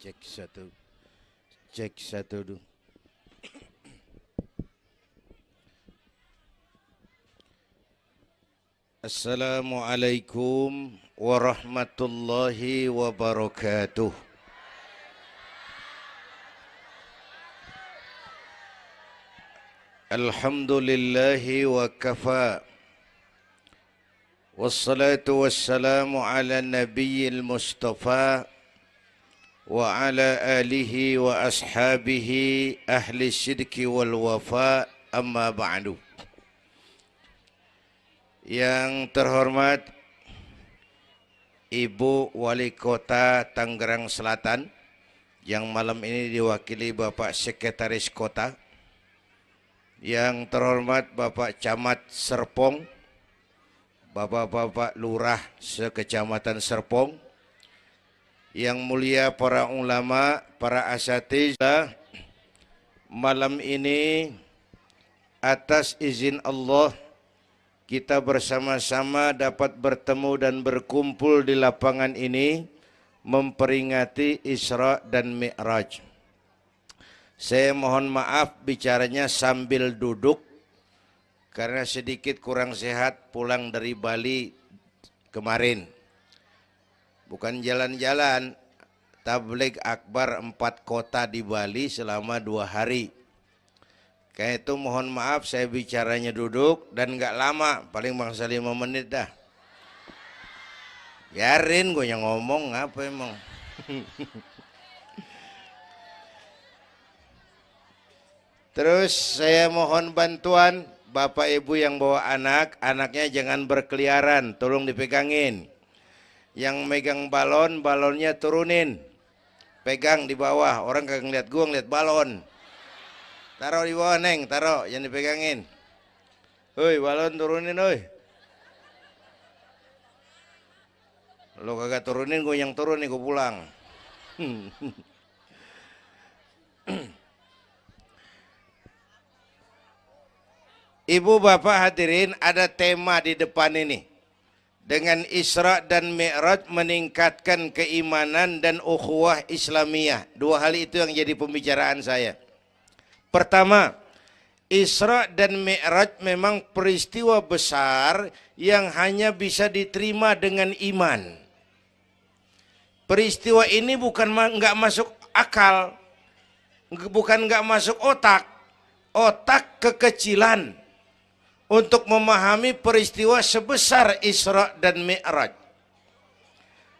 Cek satu, cek satu dulu. Assalamualaikum warahmatullahi wabarakatuh. Alhamdulillahi wa kafa. Wassalatu wassalamu ala nabiyil mustafa wa ala alihi wa ashabihi ahli sidki wal wafa, amma ba'du. Yang terhormat Ibu Wali Kota Tangerang Selatan, yang malam ini diwakili Bapak Sekretaris Kota. Yang terhormat Bapak Camat Serpong, Bapak-bapak Lurah sekecamatan Serpong, yang mulia para ulama, para asatidzah, malam ini atas izin Allah kita bersama-sama dapat bertemu dan berkumpul di lapangan ini memperingati Isra dan Mi'raj. Saya mohon maaf bicaranya sambil duduk karena sedikit kurang sehat pulang dari Bali kemarin. Bukan jalan-jalan, tabligh akbar 4 kota di Bali selama 2 hari. Kayak itu mohon maaf saya bicaranya duduk dan gak lama, paling bangsa 5 menit dah. Biarin gue yang ngomong, apa emang. Terus saya mohon bantuan Bapak Ibu yang bawa anak, anaknya jangan berkeliaran, tolong dipegangin. Yang megang balon, balonnya turunin. Pegang di bawah, orang kagak ngeliat gua, ngeliat balon. Taruh di bawah, Neng, taruh, jangan dipegangin. Hoi, balon turunin, hoi. Lo kagak turunin, gue yang turun nih, gue pulang. Ibu bapak hadirin, ada tema di depan ini. Dengan Isra dan Mi'raj meningkatkan keimanan dan ukhuwah Islamiyah. 2 hal itu yang jadi pembicaraan saya. Pertama, Isra dan Mi'raj memang peristiwa besar yang hanya bisa diterima dengan iman. Peristiwa ini bukan nggak masuk akal, bukan nggak masuk otak. Otak kekecilan untuk memahami peristiwa sebesar Isra dan Mi'raj.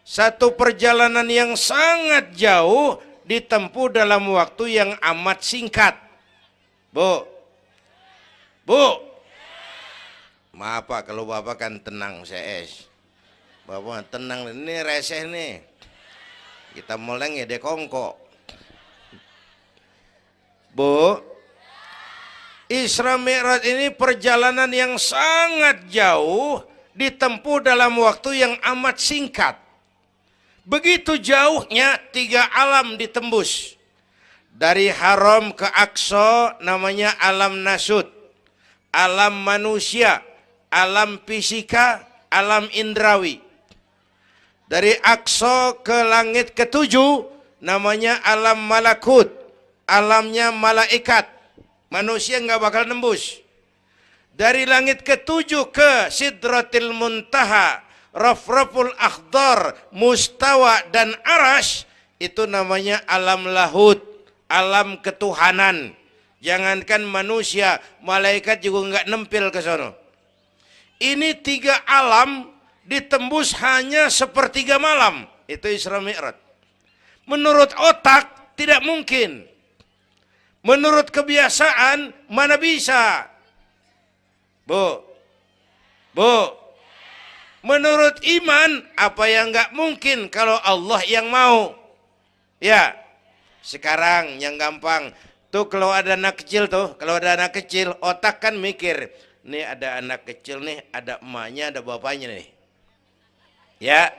Satu perjalanan yang sangat jauh ditempuh dalam waktu yang amat singkat. Bu, maaf Pak, kalau Bapak kan tenang CS. Bapak tenang, ini reseh nih. Kita meleng ya dekongko. Bu, Isra Mi'raj ini perjalanan yang sangat jauh ditempuh dalam waktu yang amat singkat. Begitu jauhnya 3 alam ditembus. Dari Haram ke Aqsa namanya alam nasut, alam manusia, alam fisika, alam indrawi. Dari Aqsa ke langit ke-7 namanya alam malakut, alamnya malaikat. Manusia nggak bakal nembus. Dari langit ke-7 ke Sidratil Muntaha, Rafraful Akhdar, Mustawa dan Arash, itu namanya alam lahut, alam ketuhanan. Jangankan manusia, malaikat juga nggak nempel ke sono. Ini 3 alam ditembus hanya sepertiga malam. Itu Isra Mi'raj. Menurut otak tidak mungkin. Menurut kebiasaan mana bisa? Bu, menurut iman apa yang nggak mungkin kalau Allah yang mau? Ya, sekarang yang gampang tuh kalau ada anak kecil otak kan mikir, nih ada anak kecil nih, ada emaknya, ada bapaknya nih. Ya,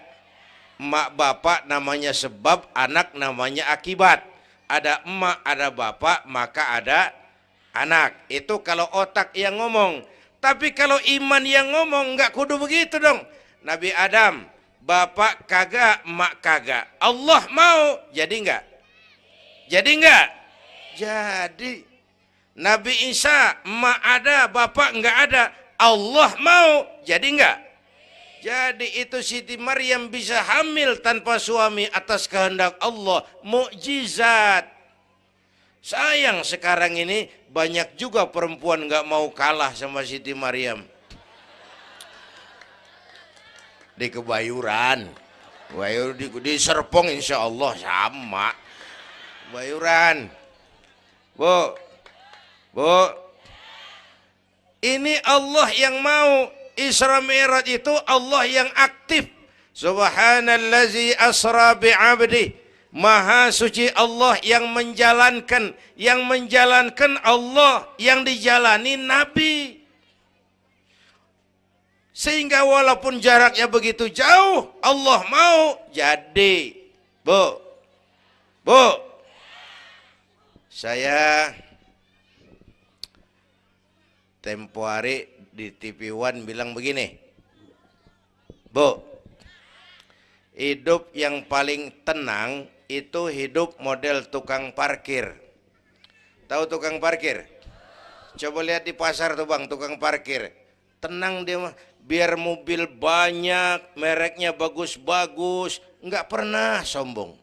emak bapak namanya sebab, anak namanya akibat. Ada emak, ada bapak, maka ada anak. Itu kalau otak yang ngomong. Tapi kalau iman yang ngomong, nggak kudu begitu dong. Nabi Adam, bapak kagak, emak kagak. Allah mau, jadi nggak? Jadi enggak? Jadi. Nabi Isa emak ada, bapak enggak ada. Allah mau, jadi enggak? Jadi itu Siti Maryam bisa hamil tanpa suami atas kehendak Allah. Mukjizat. Sayang sekarang ini banyak juga perempuan enggak mau kalah sama Siti Maryam. Di Kebayuran. Di Serpong insya Allah sama. Kebayuran. Bu, ini Allah yang mau. Isra Mi'raj itu Allah yang aktif. Subhanallazi asra bi'abdi. Maha suci Allah yang menjalankan. Yang menjalankan Allah, yang dijalani Nabi. Sehingga walaupun jaraknya begitu jauh, Allah mau jadi. Bu, saya tempo hari di TV One bilang begini, Bu, hidup yang paling tenang itu hidup model tukang parkir. Tahu tukang parkir? Coba lihat di pasar tuh bang, tukang parkir. Tenang dia mah, biar mobil banyak, mereknya bagus-bagus, nggak pernah sombong.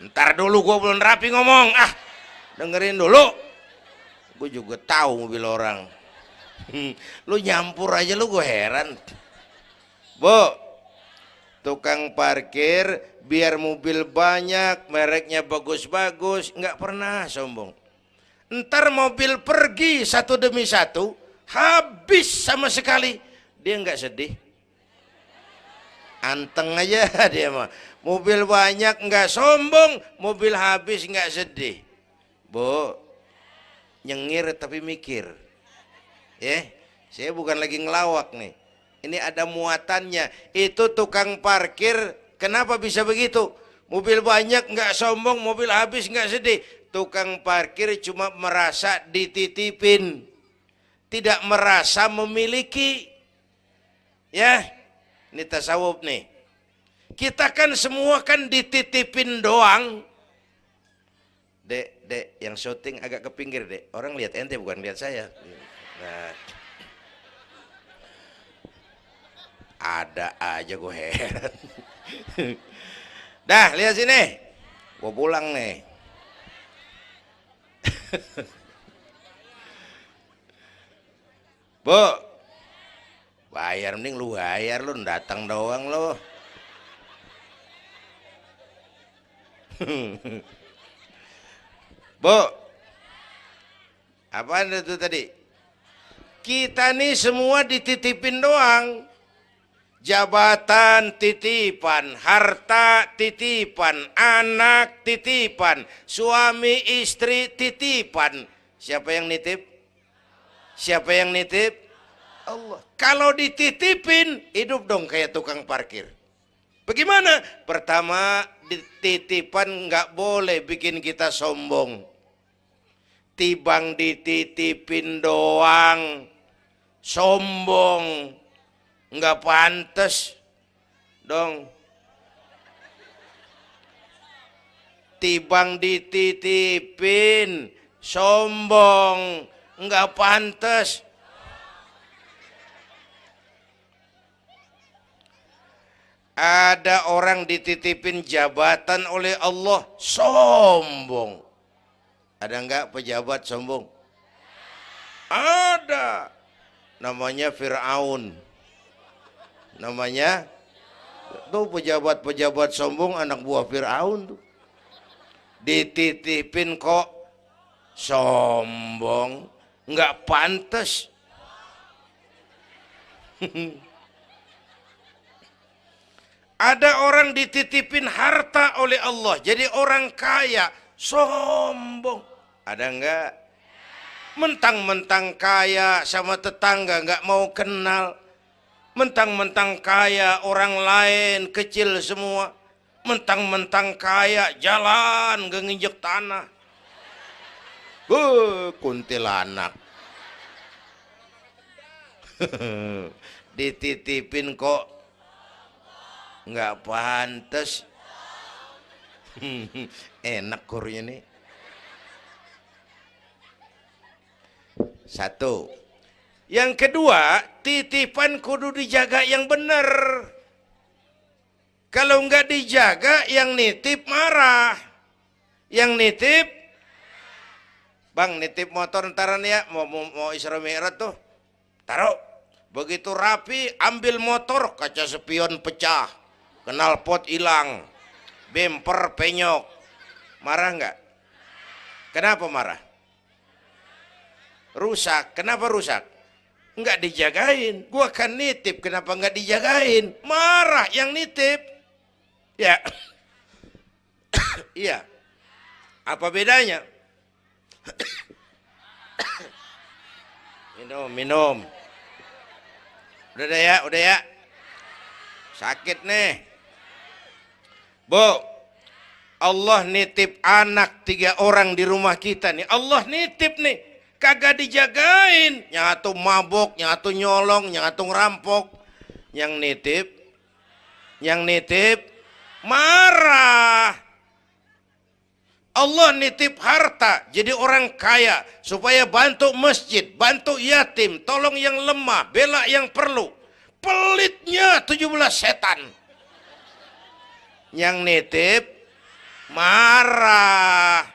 Ntar dulu gue belum rapi ngomong, dengerin dulu. Gue juga tahu mobil orang. Lu nyampur aja lu, gue heran. Bu, tukang parkir biar mobil banyak, mereknya bagus-bagus, nggak pernah sombong. Ntar mobil pergi satu demi satu, habis sama sekali, dia nggak sedih. Anteng aja dia mah. Mobil banyak nggak sombong, mobil habis nggak sedih. Bu, nyengir tapi mikir. Ya, saya bukan lagi ngelawak nih. Ini ada muatannya. Itu tukang parkir, kenapa bisa begitu? Mobil banyak nggak sombong, mobil habis nggak sedih. Tukang parkir cuma merasa dititipin, tidak merasa memiliki. Ya, ini tasawuf nih. Kita kan semua kan dititipin doang. Dek, yang syuting agak ke pinggir, Dek. Orang lihat ente bukan lihat saya. Nah, ada aja gue heran. Dah, lihat sini. Gue pulang nih. Bu, bayar, mending lu bayar, lu datang doang lu. Bu, apaan itu tadi? Kita nih semua dititipin doang. Jabatan titipan, harta titipan, anak titipan, suami istri titipan. Siapa yang nitip? Siapa yang nitip? Allah. Kalau dititipin, hidup dong kayak tukang parkir. Bagaimana? Pertama, titipan nggak boleh bikin kita sombong. Tibang dititipin doang, sombong, nggak pantas dong. Tibang dititipin, sombong, nggak pantas. Ada orang dititipin jabatan oleh Allah, sombong. Ada enggak pejabat sombong? Ada. Namanya Fir'aun. Namanya tuh pejabat-pejabat sombong, anak buah Fir'aun tuh. Dititipin kok sombong, enggak pantas. Ada orang dititipin harta oleh Allah, jadi orang kaya, sombong. Ada enggak? Mentang-mentang kaya sama tetangga enggak mau kenal. Mentang-mentang kaya orang lain kecil semua. Mentang-mentang kaya jalan gak nginjek tanah. Kuntilanak. Dititipin kok nggak pantas. Enak kurnya nih. Satu. Yang kedua, titipan kudu dijaga yang benar. Kalau nggak dijaga, yang nitip marah. Yang nitip, bang nitip motor ntaran ya, mau Isra Mi'raj tuh. Taruh. Begitu rapi, ambil motor, kaca spion pecah. Knalpot hilang. Bemper penyok. Marah nggak? Kenapa marah? Rusak. Kenapa rusak? Nggak dijagain. Gua kan nitip, kenapa nggak dijagain? Marah yang nitip. Ya. Iya. Apa bedanya? Minum. Udah ya. Sakit nih. Bu, Allah nitip anak 3 orang di rumah kita nih. Allah nitip nih. Kagak dijagain. Nyatu mabok, nyatu nyolong, nyatu ngerampok. Yang nitip, marah. Allah nitip harta jadi orang kaya supaya bantu masjid, bantu yatim, tolong yang lemah, bela yang perlu. Pelitnya 17 setan. Yang nitip marah.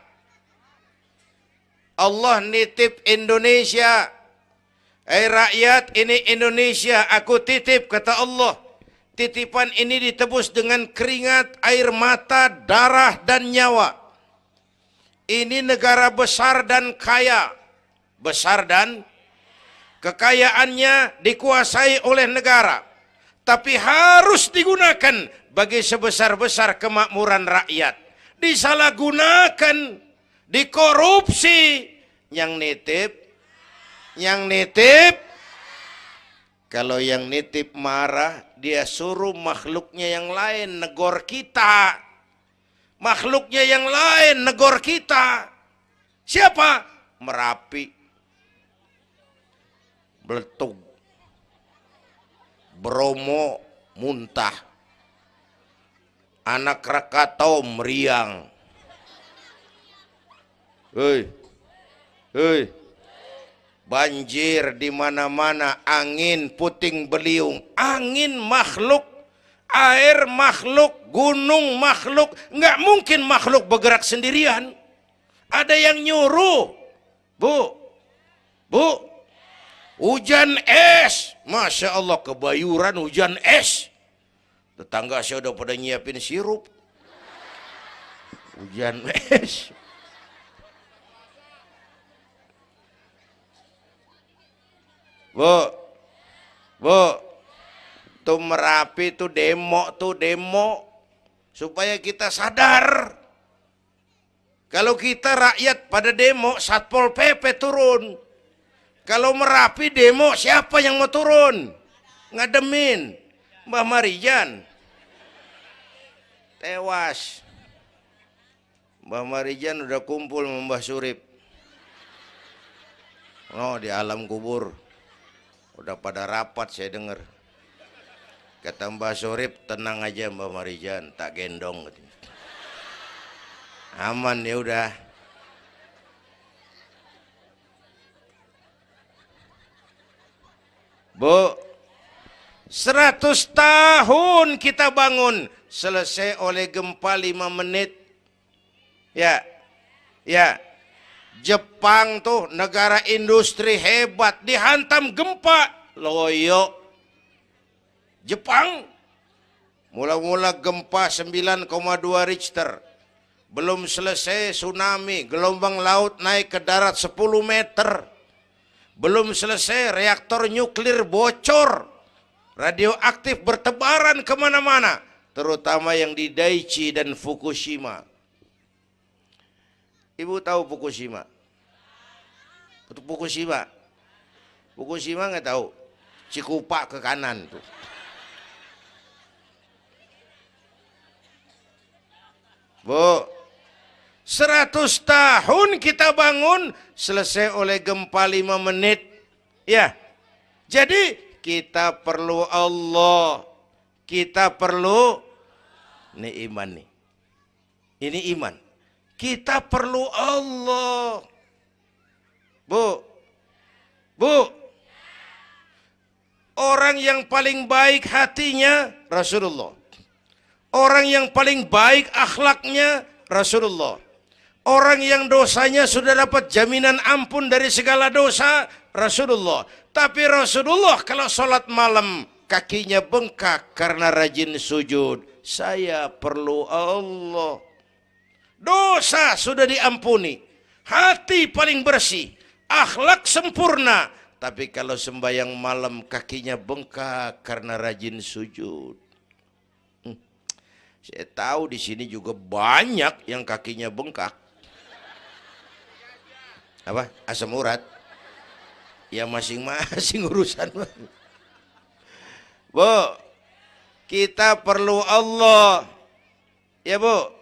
Allah nitip Indonesia. Rakyat, ini Indonesia aku titip, kata Allah. Titipan ini ditebus dengan keringat, air mata, darah dan nyawa. Ini negara besar dan kaya. Besar dan kekayaannya dikuasai oleh negara. Tapi harus digunakan bagi sebesar-besar kemakmuran rakyat. Disalahgunakan, dikorupsi. Yang nitip, kalau yang nitip marah, dia suruh makhluknya yang lain negor kita. Makhluknya yang lain negor kita. Siapa? Merapi, Beletung, Bromo muntah, Anak Krakatau meriang. Hei, banjir di mana-mana, angin puting beliung, angin makhluk, air makhluk, gunung makhluk. Nggak mungkin makhluk bergerak sendirian. Ada yang nyuruh. Bu, hujan es. Masya Allah, kebayuran hujan es. Tetangga saya udah pada nyiapin sirup. Hujan es. Bu, tuh Merapi tuh demo supaya kita sadar. Kalau kita rakyat pada demo, Satpol PP turun. Kalau Merapi demo, siapa yang mau turun? Ngademin Mbah Marijan. Tewas. Mbah Marijan udah kumpul sama Mbah Surip. Oh, di alam kubur. Udah pada rapat saya dengar. Kata Mbah Surip, tenang aja Mbah Marijan, tak gendong. Aman ya udah. Bu, 100 tahun kita bangun, selesai oleh gempa 5 menit. Ya. Jepang tuh negara industri hebat, dihantam gempa, loyo. Jepang mula-mula gempa 9,2 Richter. Belum selesai tsunami, gelombang laut naik ke darat 10 meter. Belum selesai reaktor nuklir bocor. Radioaktif bertebaran kemana-mana. Terutama yang di Daiichi dan Fukushima. Ibu tahu Fukushima? Fukushima nggak tahu. Cikupa ke kanan tuh. Bu, 100 tahun kita bangun, selesai oleh gempa 5 menit. Ya, jadi kita perlu Allah. Kita perlu, ini iman nih. Ini iman. Kita perlu Allah. Bu, orang yang paling baik hatinya Rasulullah. Orang yang paling baik akhlaknya Rasulullah. Orang yang dosanya sudah dapat jaminan ampun dari segala dosa Rasulullah. Tapi Rasulullah kalau sholat malam kakinya bengkak karena rajin sujud. Saya perlu Allah. Dosa sudah diampuni, hati paling bersih, akhlak sempurna. Tapi kalau sembahyang malam kakinya bengkak karena rajin sujud. Saya tahu di sini juga banyak yang kakinya bengkak. Apa? Asam urat. Ya masing-masing urusan. Bu, kita perlu Allah. Ya Bu.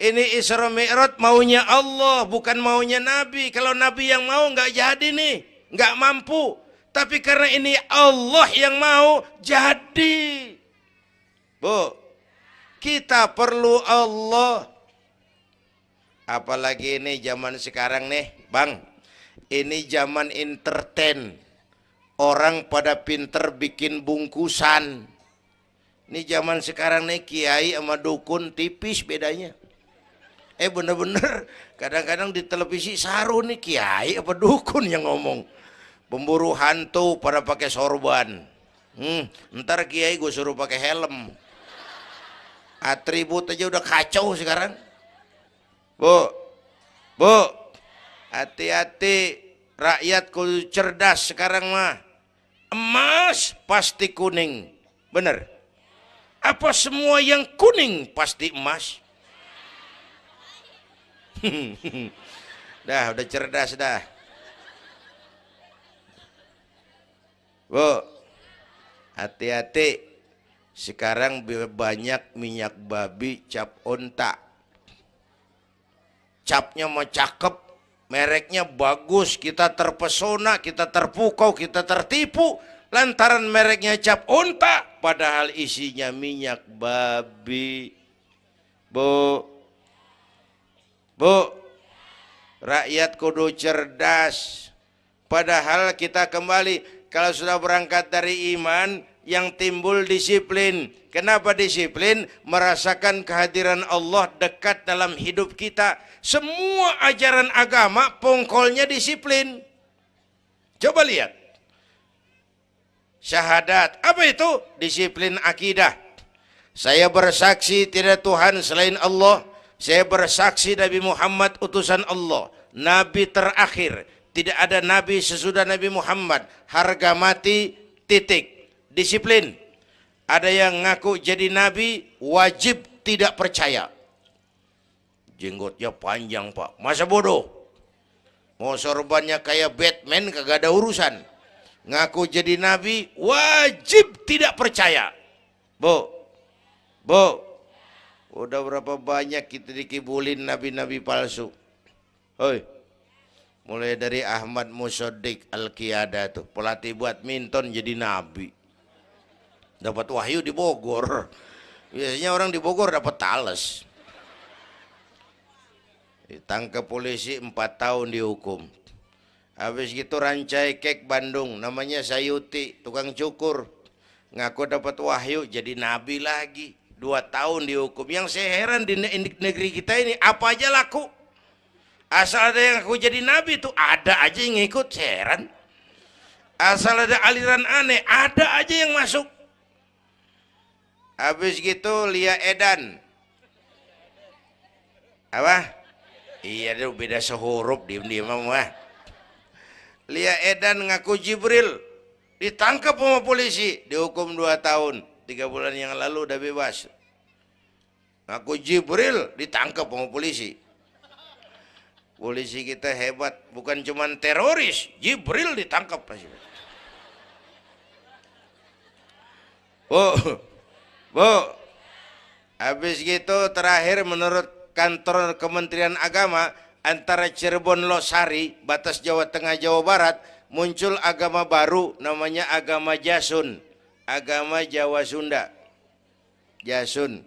Ini Isra Mi'raj maunya Allah, bukan maunya Nabi. Kalau Nabi yang mau nggak jadi nih, nggak mampu. Tapi karena ini Allah yang mau, jadi. Bu, kita perlu Allah. Apalagi ini zaman sekarang nih, Bang. Ini zaman entertain. Orang pada pinter bikin bungkusan. Ini zaman sekarang nih, kiai sama dukun tipis bedanya. Bener-bener kadang-kadang di televisi saru nih kiai apa dukun yang ngomong. Pemburu hantu pada pakai sorban. Ntar kiai gue suruh pakai helm. Atribut aja udah kacau sekarang. Bu, hati-hati, rakyat kudu cerdas sekarang mah. Emas pasti kuning, bener? Apa semua yang kuning pasti emas? Udah cerdas dah. Bu, hati-hati. Sekarang banyak minyak babi cap onta. Capnya mau cakep, mereknya bagus, kita terpesona, kita terpukau, kita tertipu lantaran mereknya cap onta, padahal isinya minyak babi. Bu, rakyat kudu cerdas. Padahal kita kembali, kalau sudah berangkat dari iman, yang timbul disiplin. Kenapa disiplin? Merasakan kehadiran Allah dekat dalam hidup kita. Semua ajaran agama pongkolnya disiplin. Coba lihat. Syahadat, apa itu? Disiplin akidah. Saya bersaksi tidak Tuhan selain Allah. Saya bersaksi Nabi Muhammad utusan Allah, Nabi terakhir. Tidak ada Nabi sesudah Nabi Muhammad. Harga mati, titik. Disiplin. Ada yang ngaku jadi Nabi, wajib tidak percaya. Jenggotnya panjang Pak, masa bodoh. Mau sorbannya kayak Batman, kagak ada urusan. Ngaku jadi Nabi, wajib tidak percaya. Bu, udah berapa banyak kita dikibulin nabi-nabi palsu. Hoi, mulai dari Ahmad Musaddiq Al-Qiyada tuh, pelatih badminton jadi nabi. Dapat wahyu di Bogor. Biasanya orang di Bogor dapat tales. Ditangkap polisi 4 tahun dihukum. Habis gitu Rancai Kek Bandung, namanya Sayuti, tukang cukur. Ngaku dapat wahyu jadi nabi lagi. 2 tahun dihukum. Yang saya heran di negeri kita ini apa aja laku. Asal ada yang aku jadi nabi tuh ada aja yang ngikut, saya heran. Asal ada aliran aneh ada aja yang masuk. Habis gitu Lia Edan. Apa? Iya dia beda sehuruf diem-diem mah. Lia Edan ngaku Jibril, ditangkap sama polisi, dihukum 2 tahun. 3 bulan yang lalu udah bebas. Ngaku Jibril, ditangkap sama polisi. Polisi kita hebat, bukan cuman teroris, Jibril ditangkap. Bu, habis gitu terakhir menurut kantor Kementerian Agama, antara Cirebon Losari, batas Jawa Tengah Jawa Barat, muncul agama baru namanya agama Jasun, agama Jawa Sunda. Jasun.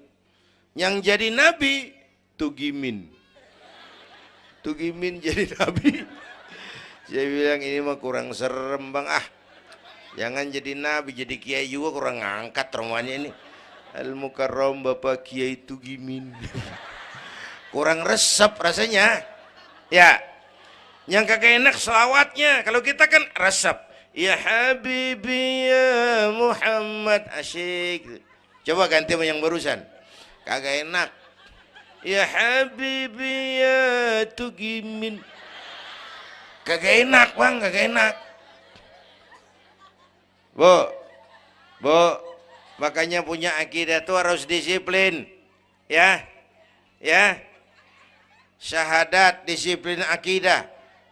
Yang jadi nabi Tugimin. Tugimin jadi nabi. Saya bilang ini mah kurang serem bang, jangan jadi nabi, jadi kiai juga kurang ngangkat rumahnya ini. Al-Mukarram Bapak Kiai Tugimin. Kurang resep rasanya. Ya, yang kagak enak selawatnya. Kalau kita kan resep. Ya Habibi ya Muhammad, asyik. Coba ganti sama yang barusan. Kagak enak. Ya Habibi ya Tugimin. Kagak enak bang, kagak enak. Bu, makanya punya akidah tuh harus disiplin. Ya, syahadat disiplin akidah.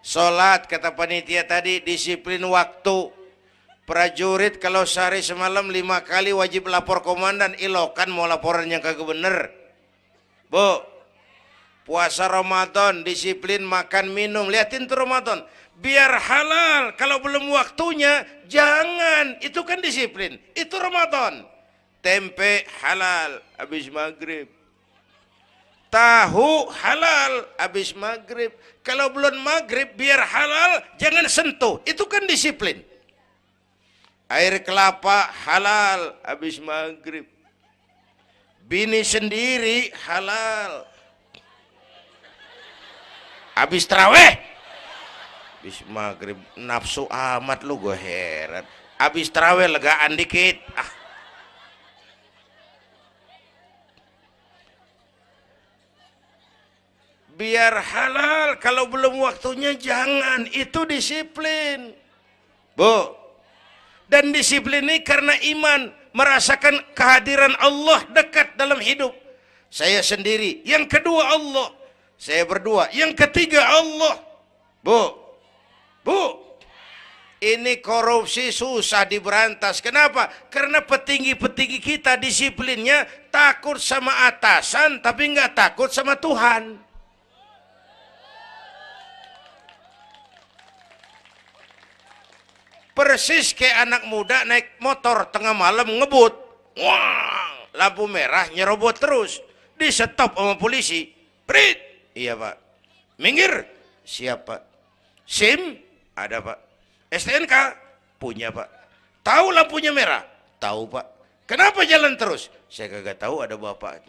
Sholat kata panitia tadi disiplin waktu. Prajurit kalau sehari semalam 5 kali wajib lapor komandan, ilokan mau laporan yang kagak bener. Bu, puasa Ramadan disiplin makan minum, liatin tuh Ramadan biar halal, kalau belum waktunya jangan, itu kan disiplin, itu Ramadan. Tempe halal habis maghrib, tahu halal habis maghrib, kalau belum maghrib biar halal jangan sentuh, itu kan disiplin. Air kelapa halal habis maghrib, bini sendiri halal habis taraweh, habis maghrib nafsu amat lu, gue heran. Habis taraweh legaan dikit, biar halal, kalau belum waktunya jangan, itu disiplin. Bu, dan disiplin ini karena iman, merasakan kehadiran Allah dekat dalam hidup. Saya sendiri, yang kedua Allah, saya berdua, yang ketiga Allah. Bu, ini korupsi susah diberantas. Kenapa? Karena petinggi-petinggi kita disiplinnya takut sama atasan, tapi nggak takut sama Tuhan. Persis kayak anak muda naik motor tengah malam ngebut, wah, lampu merah nyerobot terus, di stop sama polisi. Prit, iya pak. Minggir, siap pak. SIM ada pak. STNK punya pak. Tahu lampunya merah? Tahu pak. Kenapa jalan terus? Saya kagak tahu, ada bapak.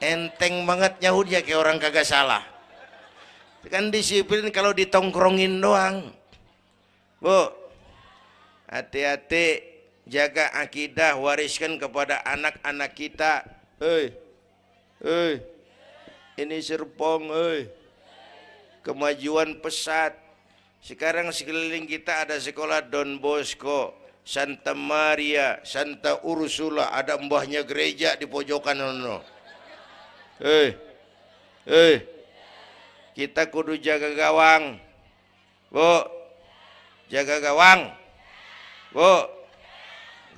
Enteng banget nyahutnya kayak orang kagak salah. Kan disiplin kalau ditongkrongin doang. Bu, hati-hati, jaga akidah, wariskan kepada anak-anak kita. Ini Serpong, kemajuan pesat. Sekarang sekeliling kita ada sekolah Don Bosco, Santa Maria, Santa Ursula, ada mbahnya gereja di pojokan ono. Kita kudu jaga gawang. Bu, jaga gawang. Bu,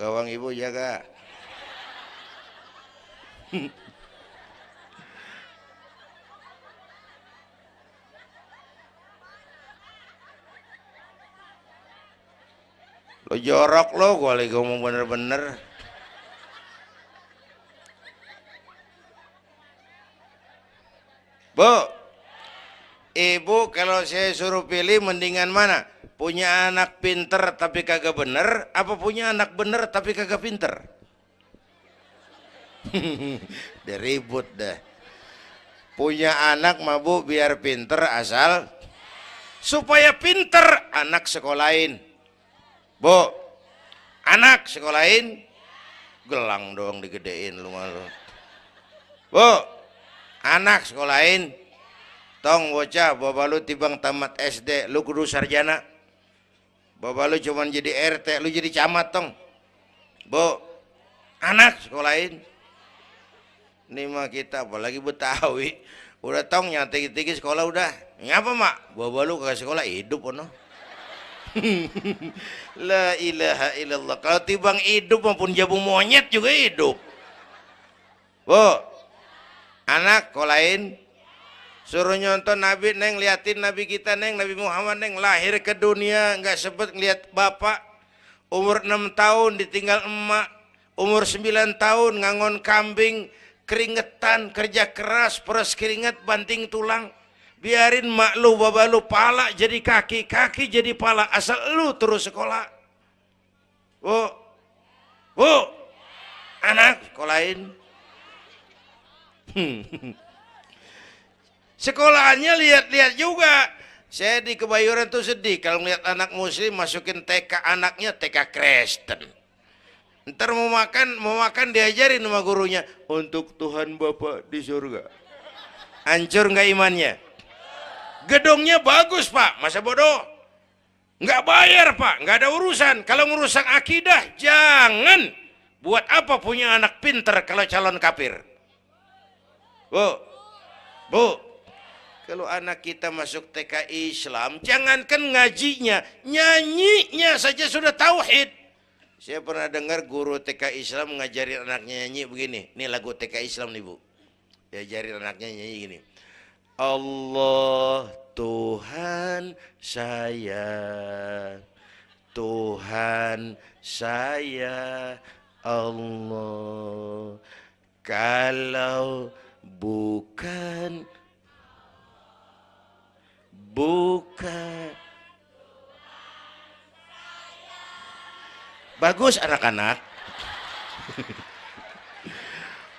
gawang ibu jaga. Lo jorok lo, gue lagi ngomong bener-bener. Bu, ibu kalau saya suruh pilih mendingan mana? Punya anak pinter tapi kagak bener, apa punya anak bener tapi kagak pinter? Udah ribut dah. Punya anak mah bu biar pinter, asal supaya pinter anak sekolahin. Bu, anak sekolahin, gelang doang digedein lu malu. Bu, anak sekolahin, tong bocah, bapak lu tibang tamat SD, lu kudu sarjana. Bapak lu cuman jadi RT, lu jadi camat tong. Bu, anak sekolahin. Ini mah kita apalagi Betawi, udah tong nyantai-tinggi sekolah udah. Ngapa mak? Bapak lu ke sekolah hidup ono. La ilaha illallah. Kalau tibang hidup maupun jabu monyet juga hidup. Bu, anak sekolahin. Suruh nyonton Nabi neng, liatin Nabi kita neng, Nabi Muhammad neng, lahir ke dunia nggak sempet ngeliat bapak, umur 6 tahun ditinggal emak, umur 9 tahun ngangon kambing, keringetan, kerja keras, peras keringat, banting tulang. Biarin mak lu, baba lu, pala jadi kaki, kaki jadi pala, asal lu terus sekolah. Bu, anak sekolahin. Sekolahannya lihat-lihat juga. Saya di Kebayoran tuh sedih kalau ngeliat anak muslim masukin TK, anaknya TK Kristen. Ntar mau makan diajarin sama gurunya untuk Tuhan Bapa di surga. Hancur nggak imannya? Gedungnya bagus pak, masa bodoh? Nggak bayar pak, nggak ada urusan. Kalau merusak akidah, jangan. Buat apa punya anak pinter kalau calon kafir? Bu, kalau anak kita masuk TK Islam, jangankan ngajinya, nyanyinya saja sudah tauhid. Saya pernah dengar guru TK Islam ngajarin anaknya nyanyi begini. Ini lagu TK Islam nih bu. Diajarin anaknya nyanyi gini. Allah Tuhan saya, Tuhan saya Allah. Kalau bukan bagus anak-anak.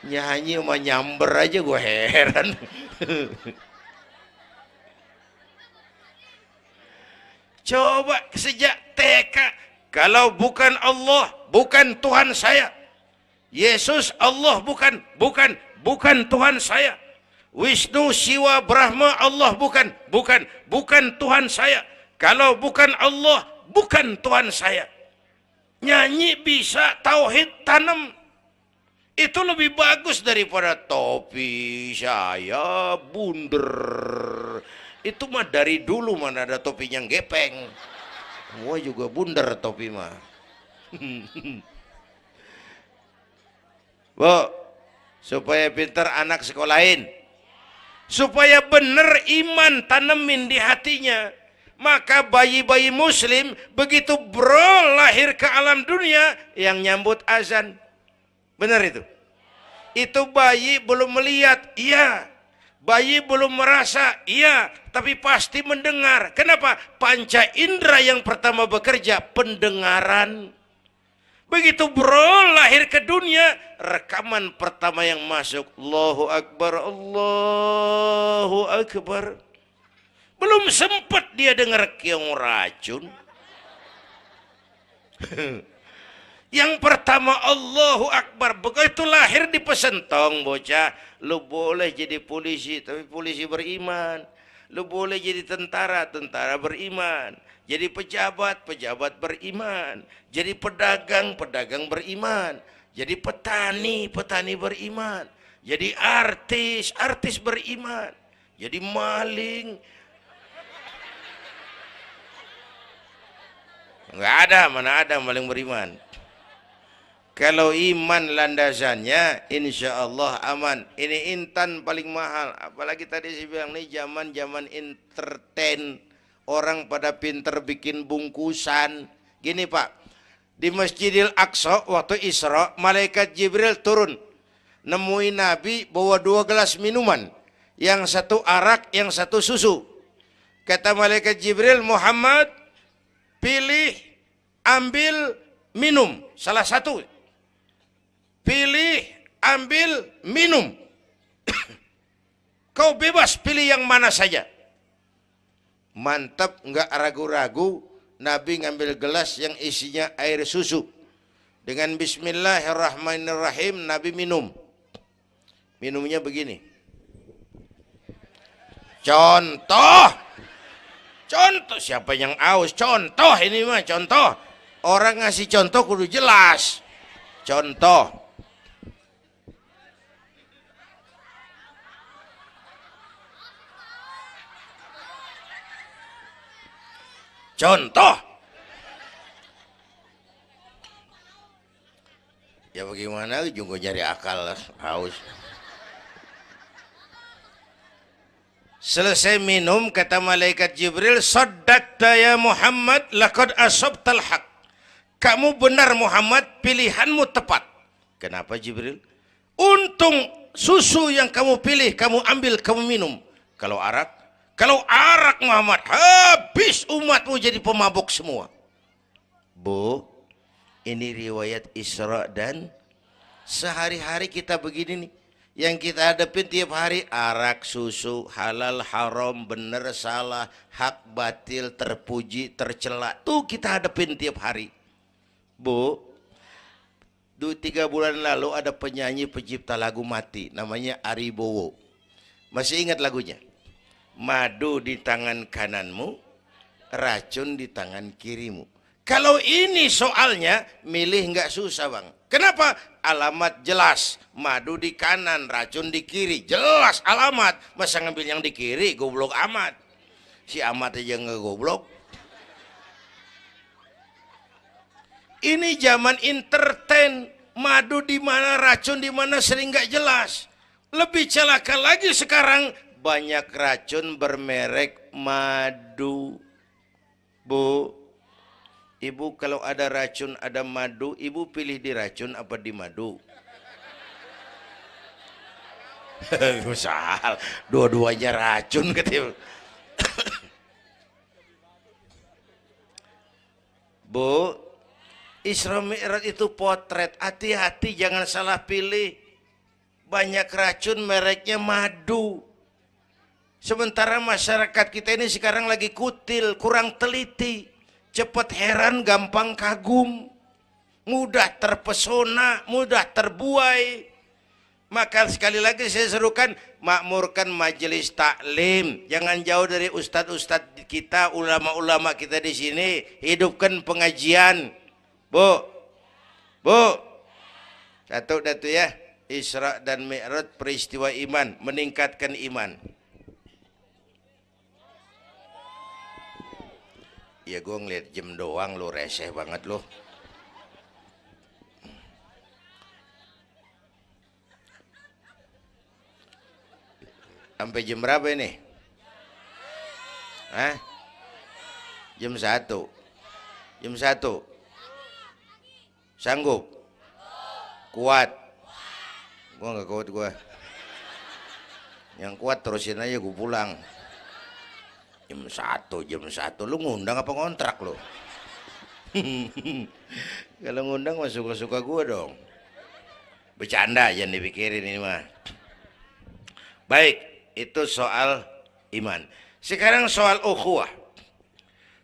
Nyanyi sama nyamber aja gue heran. Coba sejak TK, kalau bukan Allah, bukan Tuhan saya. Yesus Allah bukan Tuhan saya. Wisnu, Siwa, Brahma, Allah bukan Tuhan saya. Kalau bukan Allah, bukan Tuhan saya. Nyanyi bisa, tauhid tanam. Itu lebih bagus daripada topi saya bunder. Itu mah dari dulu mana ada topi yang gepeng. Semua juga bundar topi mah. Bu, supaya pintar anak sekolahin. Supaya benar iman tanemin di hatinya. Maka bayi-bayi muslim begitu lahir ke alam dunia yang nyambut azan. Benar itu? Itu bayi belum melihat, iya. Bayi belum merasa, iya, tapi pasti mendengar. Kenapa? Panca indera yang pertama bekerja, pendengaran. Begitu lahir ke dunia, rekaman pertama yang masuk, Allahu Akbar, Allahu Akbar. Belum sempat dia dengar keong racun. Yang pertama Allahu Akbar, begitu lahir di pesentong bocah, lu boleh jadi polisi, tapi polisi beriman. Lu boleh jadi tentara, tentara beriman. Jadi pejabat, pejabat beriman. Jadi pedagang, pedagang beriman. Jadi petani, petani beriman. Jadi artis, artis beriman. Jadi maling. Enggak ada, mana ada maling beriman. Kalau iman landasannya, insya Allah aman. Ini intan paling mahal. Apalagi tadi saya bilang, ini zaman entertain. Orang pada pinter bikin bungkusan. Gini Pak, di Masjidil Aqsa waktu Isra, malaikat Jibril turun. Nemuin Nabi bawa 2 gelas minuman. Yang satu arak, yang satu susu. Kata malaikat Jibril, Muhammad, pilih, ambil, minum. Salah satu. Pilih, ambil, minum. Kau bebas pilih yang mana saja. Mantap, enggak ragu-ragu. Nabi ngambil gelas yang isinya air susu. Dengan bismillahirrahmanirrahim, Nabi minum. Minumnya begini. Contoh. Contoh, siapa yang aus? Contoh ini mah, contoh. Orang ngasih contoh kudu jelas. Contoh. Contoh. Ya bagaimana juga nyari akal lah, haus. Selesai minum, kata malaikat Jibril, Saddaqta ya Muhammad, laqad asabtal haq. Kamu benar Muhammad, pilihanmu tepat. Kenapa Jibril? Untung susu yang kamu pilih, kamu ambil, kamu minum. Kalau arak Muhammad, habis umatmu jadi pemabuk semua. Bu, ini riwayat Isra dan sehari-hari kita begini nih. Yang kita hadapin tiap hari arak, susu, halal, haram, benar, salah, hak, batil, terpuji, tercela. Tuh kita hadapin tiap hari. Bu, 3 bulan lalu ada penyanyi pencipta lagu mati. Namanya Ari Bowo. Masih ingat lagunya? Madu di tangan kananmu, racun di tangan kirimu. Kalau ini soalnya, milih nggak susah bang. Kenapa? Alamat jelas. Madu di kanan, racun di kiri. Jelas alamat. Masa ngambil yang di kiri, goblok amat. Si amat aja nggak goblok. Ini zaman entertain. Madu di mana, racun di mana sering nggak jelas. Lebih celaka lagi sekarang, banyak racun bermerek madu. Bu, ibu kalau ada racun, ada madu, ibu pilih di racun apa di madu? Misal, dua-duanya racun katanya. Bu, Isra Mi'raj itu potret, hati-hati jangan salah pilih. Banyak racun mereknya madu. Sementara masyarakat kita ini sekarang lagi kutil, kurang teliti. Cepat heran, gampang kagum, mudah terpesona, mudah terbuai. Maka sekali lagi saya serukan, makmurkan majelis taklim. Jangan jauh dari ustadz-ustadz kita, ulama-ulama kita di sini. Hidupkan pengajian. Bu, satu datu ya. Isra dan Mi'raj peristiwa iman, meningkatkan iman. Ya gue ngeliat jam doang lo, reseh banget lo. Sampai jam berapa ini? Hah? Jam 1. Jam 1. Sanggup? Kuat? Gue gak kuat gue. Yang kuat terusin aja, gue pulang. Jam 1. Lu ngundang apa ngontrak lu? Kalau ngundang mah suka-suka gue dong. Bercanda, jangan dipikirin ini mah. Baik, itu soal iman. Sekarang soal ukhuwah.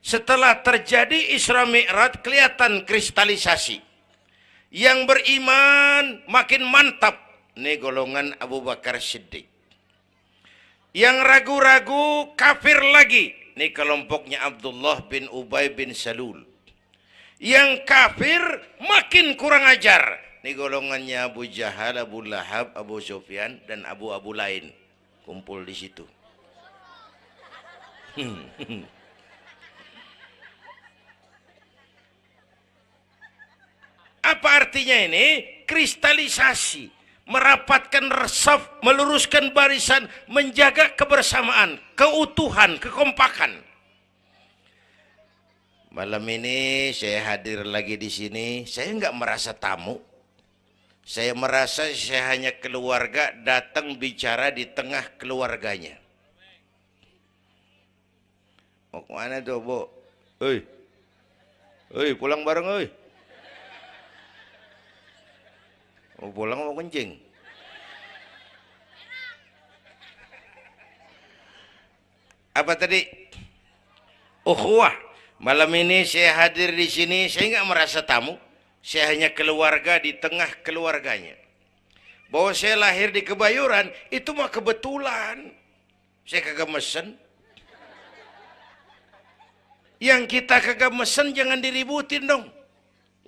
Setelah terjadi Isra Mi'raj, kelihatan kristalisasi. Yang beriman makin mantap. Ini golongan Abu Bakar Siddiq. Yang ragu-ragu kafir lagi. Ini kelompoknya Abdullah bin Ubay bin Salul. Yang kafir makin kurang ajar. Ini golongannya Abu Jahal, Abu Lahab, Abu Sufyan, dan Abu lain. Kumpul di situ. Apa artinya ini? Kristalisasi. Merapatkan resaf, meluruskan barisan, menjaga kebersamaan, keutuhan, kekompakan. Malam ini saya hadir lagi di sini. Saya nggak merasa tamu. Saya merasa saya hanya keluarga datang bicara di tengah keluarganya. Mau kemana tuh, Bu? Pulang bareng, oi. Mau pulang mau kencing? Apa tadi? Ukhuwah. Malam ini saya hadir di sini, saya nggak merasa tamu. Saya hanya keluarga di tengah keluarganya. Bahwa saya lahir di Kebayoran, itu mah kebetulan. Saya kagak mesen. Yang kita kagak mesen jangan diributin dong.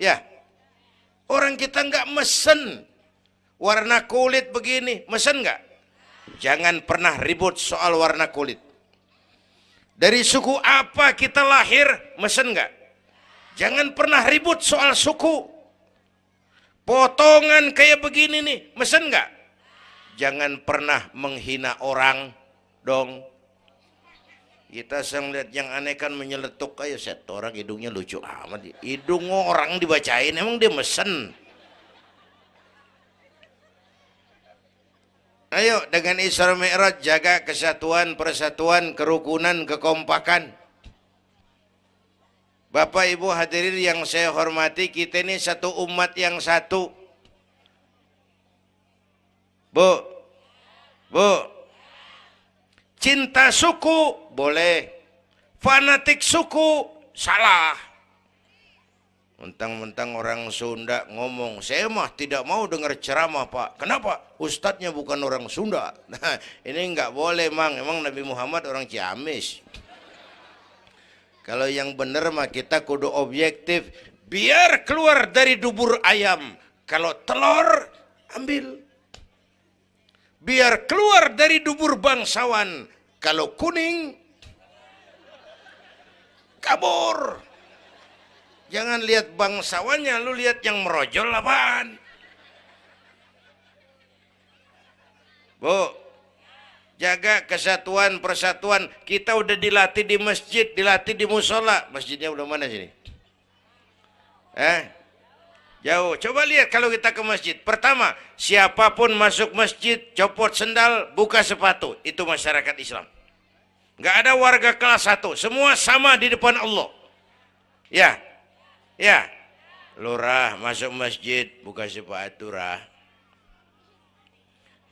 Ya. Orang kita nggak mesen. Warna kulit begini, mesen nggak? Jangan pernah ribut soal warna kulit. Dari suku apa kita lahir, mesen nggak? Jangan pernah ribut soal suku. Potongan kayak begini nih, mesen nggak? Jangan pernah menghina orang dong. Kita sering lihat yang aneh kan menyeletuk kayak set orang hidungnya lucu amat. Hidung orang dibacain emang dia mesen. Ayo dengan Isra Mi'raj jaga kesatuan, persatuan, kerukunan, kekompakan. Bapak Ibu hadirin yang saya hormati, kita ini satu umat yang satu. Bu, Bu, cinta suku boleh, fanatik suku salah. Mentang-mentang orang Sunda ngomong, saya mah tidak mau dengar ceramah Pak. Kenapa? Ustadznya bukan orang Sunda. Nah, ini nggak boleh Mang. Emang Nabi Muhammad orang Ciamis. Kalau yang benar mah kita kudu objektif. Biar keluar dari dubur ayam. Kalau telur, ambil. Biar keluar dari dubur bangsawan. Kalau kuning, kabur. Jangan lihat bangsawannya, lu lihat yang merojol apaan. Bu, jaga kesatuan, persatuan. Kita udah dilatih di masjid, dilatih di musola. Masjidnya udah mana sini? Jauh. Coba lihat kalau kita ke masjid. Pertama, siapapun masuk masjid, copot sendal, buka sepatu. Itu masyarakat Islam. Nggak ada warga kelas 1. Semua sama di depan Allah. Ya. Ya, lurah masuk masjid buka sepatu rah.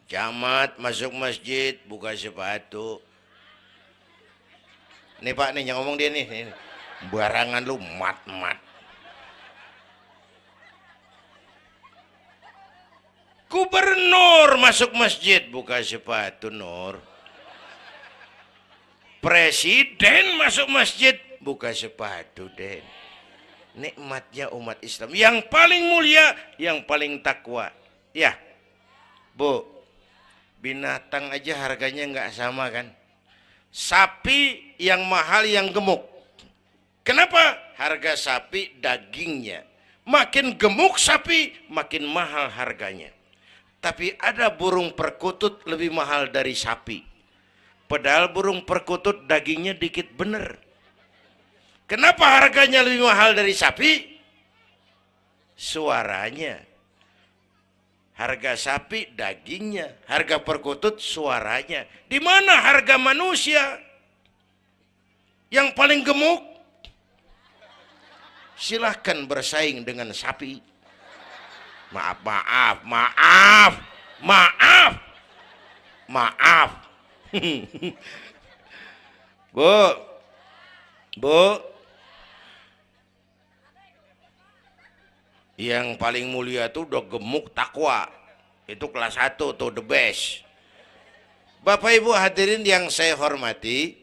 Camat masuk masjid buka sepatu. Nih Pak nih yang ngomong dia nih. Barangan lu mat-mat. Gubernur masuk masjid buka sepatu Nur. Presiden masuk masjid buka sepatu Den. Nikmatnya umat Islam yang paling mulia, yang paling takwa. Ya, Bu, binatang aja harganya nggak sama kan? Sapi yang mahal yang gemuk. Kenapa? Harga sapi dagingnya. Makin gemuk sapi, makin mahal harganya. Tapi ada burung perkutut lebih mahal dari sapi. Padahal burung perkutut dagingnya dikit bener. Kenapa harganya lebih mahal dari sapi? Suaranya. Harga sapi dagingnya, harga perkutut suaranya. Di mana harga manusia? Yang paling gemuk? Silahkan bersaing dengan sapi. Maaf. Bu, yang paling mulia tuh udah gemuk takwa. Itu kelas 1 tuh the best. Bapak Ibu hadirin yang saya hormati,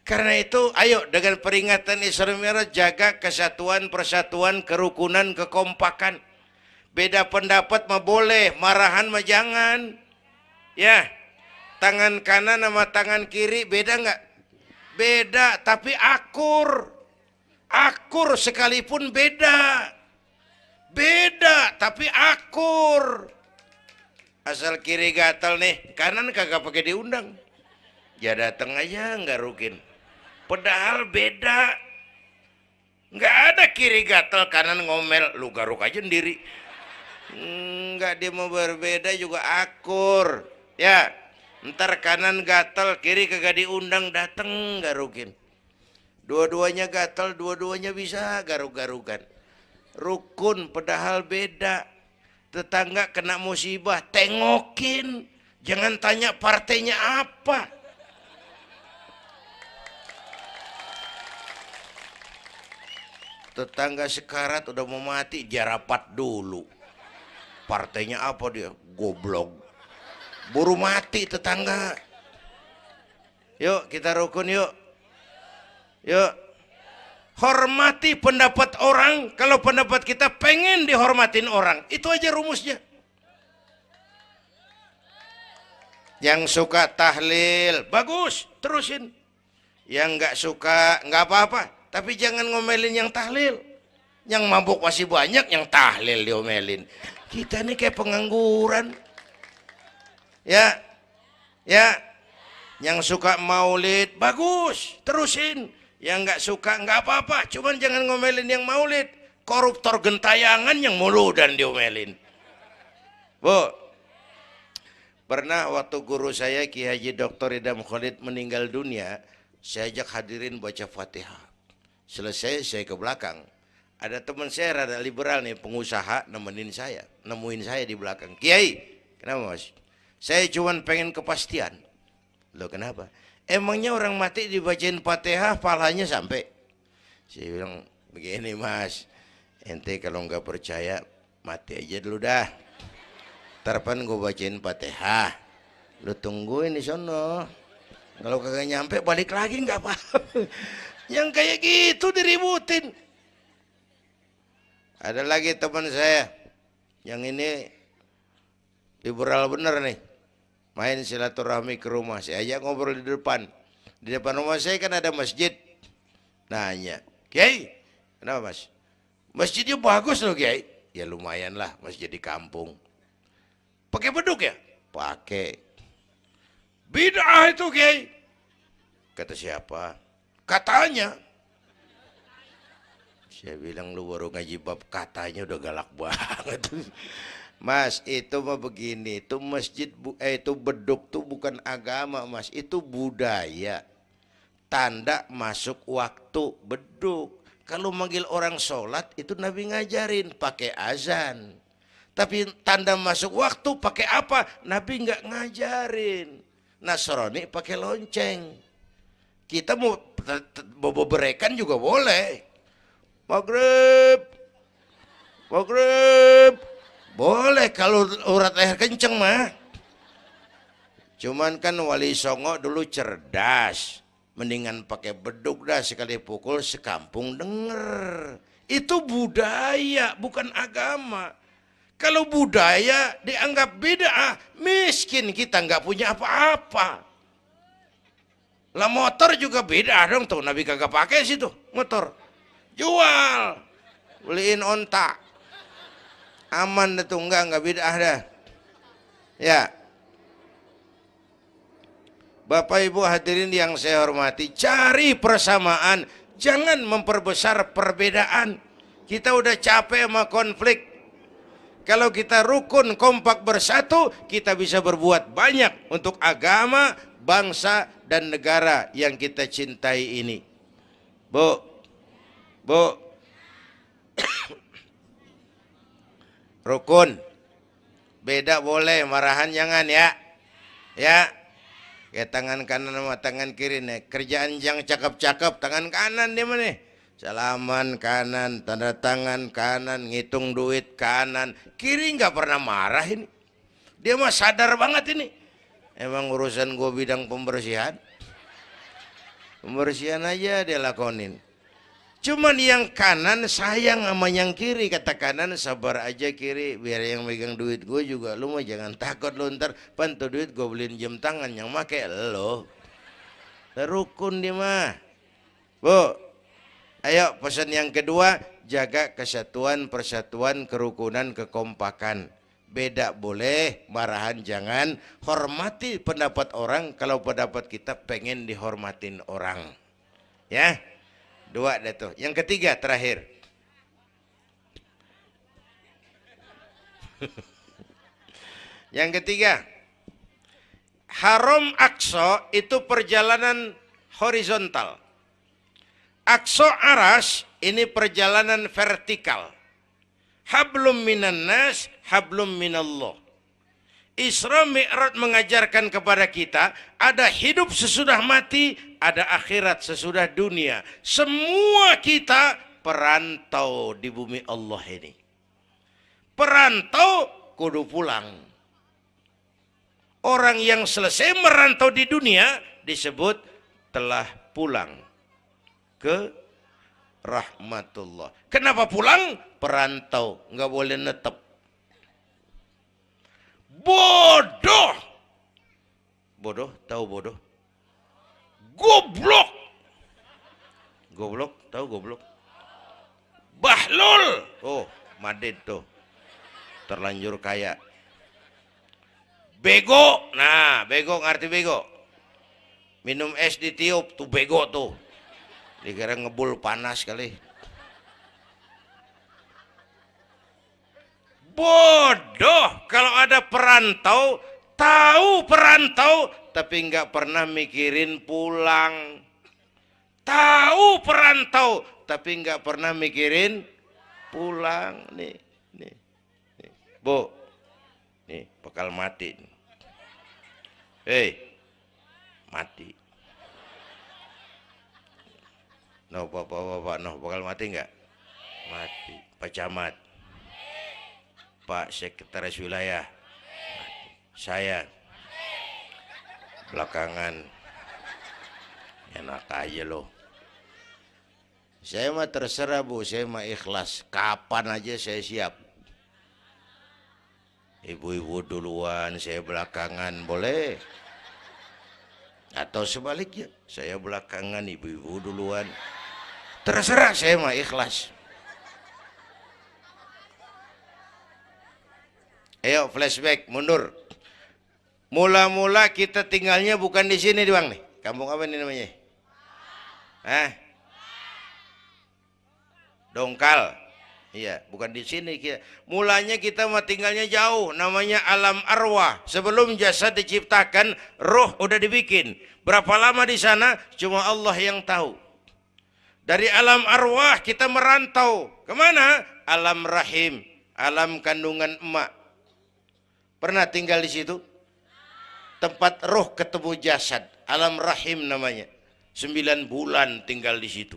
karena itu ayo dengan peringatan Isra Mi'raj jaga kesatuan, persatuan, kerukunan, kekompakan. Beda pendapat mah boleh, marahan mah jangan. Ya, tangan kanan sama tangan kiri beda nggak? Beda, tapi akur. Akur sekalipun beda. Beda, tapi akur. Asal kiri gatal nih, kanan kagak pakai diundang. Ya datang aja nggak rukin. Padahal beda. Nggak ada kiri gatal, kanan ngomel. Lu garuk aja sendiri. Nggak, dia mau berbeda juga akur. Ya, ntar kanan gatal, kiri kagak diundang, datang garukin. Dua-duanya gatal, dua-duanya bisa garuk-garukan. Rukun padahal beda. Tetangga kena musibah, tengokin. Jangan tanya partainya apa. Tetangga sekarat udah mau mati, jarapat dulu. Partainya apa dia? Goblok. Buru mati tetangga. Yuk kita rukun yuk. Yuk. Hormati pendapat orang. Kalau pendapat kita pengen dihormatin orang, itu aja rumusnya. Yang suka tahlil bagus, terusin. Yang nggak suka nggak apa-apa, tapi jangan ngomelin yang tahlil. Yang mabuk masih banyak, yang tahlil diomelin. Kita ini kayak pengangguran. Ya, ya. Yang suka maulid bagus, terusin. Yang nggak suka nggak apa-apa, cuman jangan ngomelin yang maulid. Koruptor gentayangan yang mulu dan diomelin. Bu, Pernah waktu guru saya Ki Haji Dr. Idam Khalid meninggal dunia, saya ajak hadirin baca Fatihah. Selesai saya ke belakang. Ada teman saya rada liberal nih, pengusaha nemuin saya di belakang. Kiai, kenapa mas? Saya cuma pengen kepastian. Loh kenapa? Emangnya orang mati dibacain Fatihah pahalanya sampai? Saya bilang begini mas, ente kalau nggak percaya mati aja dulu dah. Tarpan gue bacain Fatihah, lu tungguin di sono. Kalau kagak nyampe balik lagi nggak apa-apa. Yang kayak gitu diributin. Ada lagi teman saya, yang ini liberal bener nih, main silaturahmi ke rumah. Saya ajak ngobrol di depan. Di depan rumah saya kan ada masjid. Nanya, Kiai, kenapa mas? Masjidnya bagus loh Kiai. Ya lumayan lah, masjid di kampung. Pakai beduk ya? Pakai. Bid'ah itu Kiai. Kata siapa? Katanya. Saya bilang lu baru ngaji bab katanya udah galak banget. Mas, itu mah begini, itu masjid itu beduk tuh bukan agama mas, itu budaya. Tanda masuk waktu beduk. Kalau manggil orang sholat itu Nabi ngajarin pakai azan. Tapi tanda masuk waktu pakai apa? Nabi nggak ngajarin. Nasrani pakai lonceng. Kita mau berekan juga boleh. Maghrib, maghrib, boleh kalau urat leher kenceng mah. Cuman kan Wali Songo dulu cerdas, mendingan pakai beduk dah, sekali pukul sekampung denger. Itu budaya bukan agama. Kalau budaya dianggap bid'ah, miskin kita nggak punya apa-apa. Lah motor juga bid'ah dong tuh, Nabi kagak pakai situ motor. Jual, beliin onta, aman dah tuh, nggak bid'ah dah. Ya, Bapak Ibu hadirin yang saya hormati, cari persamaan, jangan memperbesar perbedaan. Kita udah capek sama konflik. Kalau kita rukun kompak bersatu, kita bisa berbuat banyak untuk agama, bangsa, dan negara yang kita cintai ini. Bu, rukun, beda boleh, marahan jangan ya. Ya, kayak tangan kanan sama tangan kiri nih. Kerjaan yang cakep-cakep, tangan kanan dia mana? Salaman kanan, tanda tangan kanan, ngitung duit kanan. Kiri nggak pernah marah ini. Dia mah sadar banget ini. Emang urusan gue bidang pembersihan. Pembersihan aja dia lakonin. Cuman yang kanan sayang sama yang kiri. Kata kanan sabar aja kiri. Biar yang megang duit gue juga. Lu mah jangan takut lu ntar. Pantu duit gue beliin jam tangan. Yang make lo. Rukun dia mah. Bu. Ayo pesan yang kedua, jaga kesatuan, persatuan, kerukunan, kekompakan. Beda boleh, marahan jangan. Hormati pendapat orang, kalau pendapat kita pengen dihormatin orang. Ya, dua dah tuh. Yang ketiga terakhir. Yang ketiga, Haram Aqsa itu perjalanan horizontal. Aqsa Aras ini perjalanan vertikal. Hablum minan nas, hablum minallah. Isra Mi'raj mengajarkan kepada kita ada hidup sesudah mati, ada akhirat sesudah dunia. Semua kita perantau di bumi Allah ini. Perantau kudu pulang. Orang yang selesai merantau di dunia disebut telah pulang ke rahmatullah. Kenapa pulang? Perantau, nggak boleh netep. Bodoh. Bodoh, tahu bodoh? Goblok. Goblok, tahu goblok? Bahlul. Oh, Madid tuh. Terlanjur kaya. Bego. Nah, bego ngerti bego? Minum es ditiup tuh bego tuh. Dikira ngebul panas kali. Bodoh. Kalau ada perantau, Tahu perantau tapi nggak pernah mikirin pulang. Tahu perantau tapi nggak pernah mikirin pulang. Nih, nih, nih. Bu, nih bakal mati. Hei, mati. No, bapak, no, bakal mati nggak? Mati. Pak Camat, Pak Sekretaris Wilayah, saya belakangan enak aja loh. Saya mah terserah Bu, saya mah ikhlas. Kapan aja saya siap. Ibu-ibu duluan, saya belakangan, boleh. Atau sebaliknya, saya belakangan, ibu-ibu duluan. Terserah, saya mah ikhlas. Ayo flashback, mundur. Mula-mula kita tinggalnya bukan di sini Bang nih. Kampung apa ini namanya? Dongkal. Iya, bukan di sini kita. Mulanya kita mah tinggalnya jauh, namanya alam arwah. Sebelum jasad diciptakan, roh udah dibikin. Berapa lama di sana? Cuma Allah yang tahu. Dari alam arwah kita merantau. Kemana? Alam rahim, alam kandungan emak. Pernah tinggal di situ? Tempat roh ketemu jasad, alam rahim namanya. 9 bulan tinggal di situ.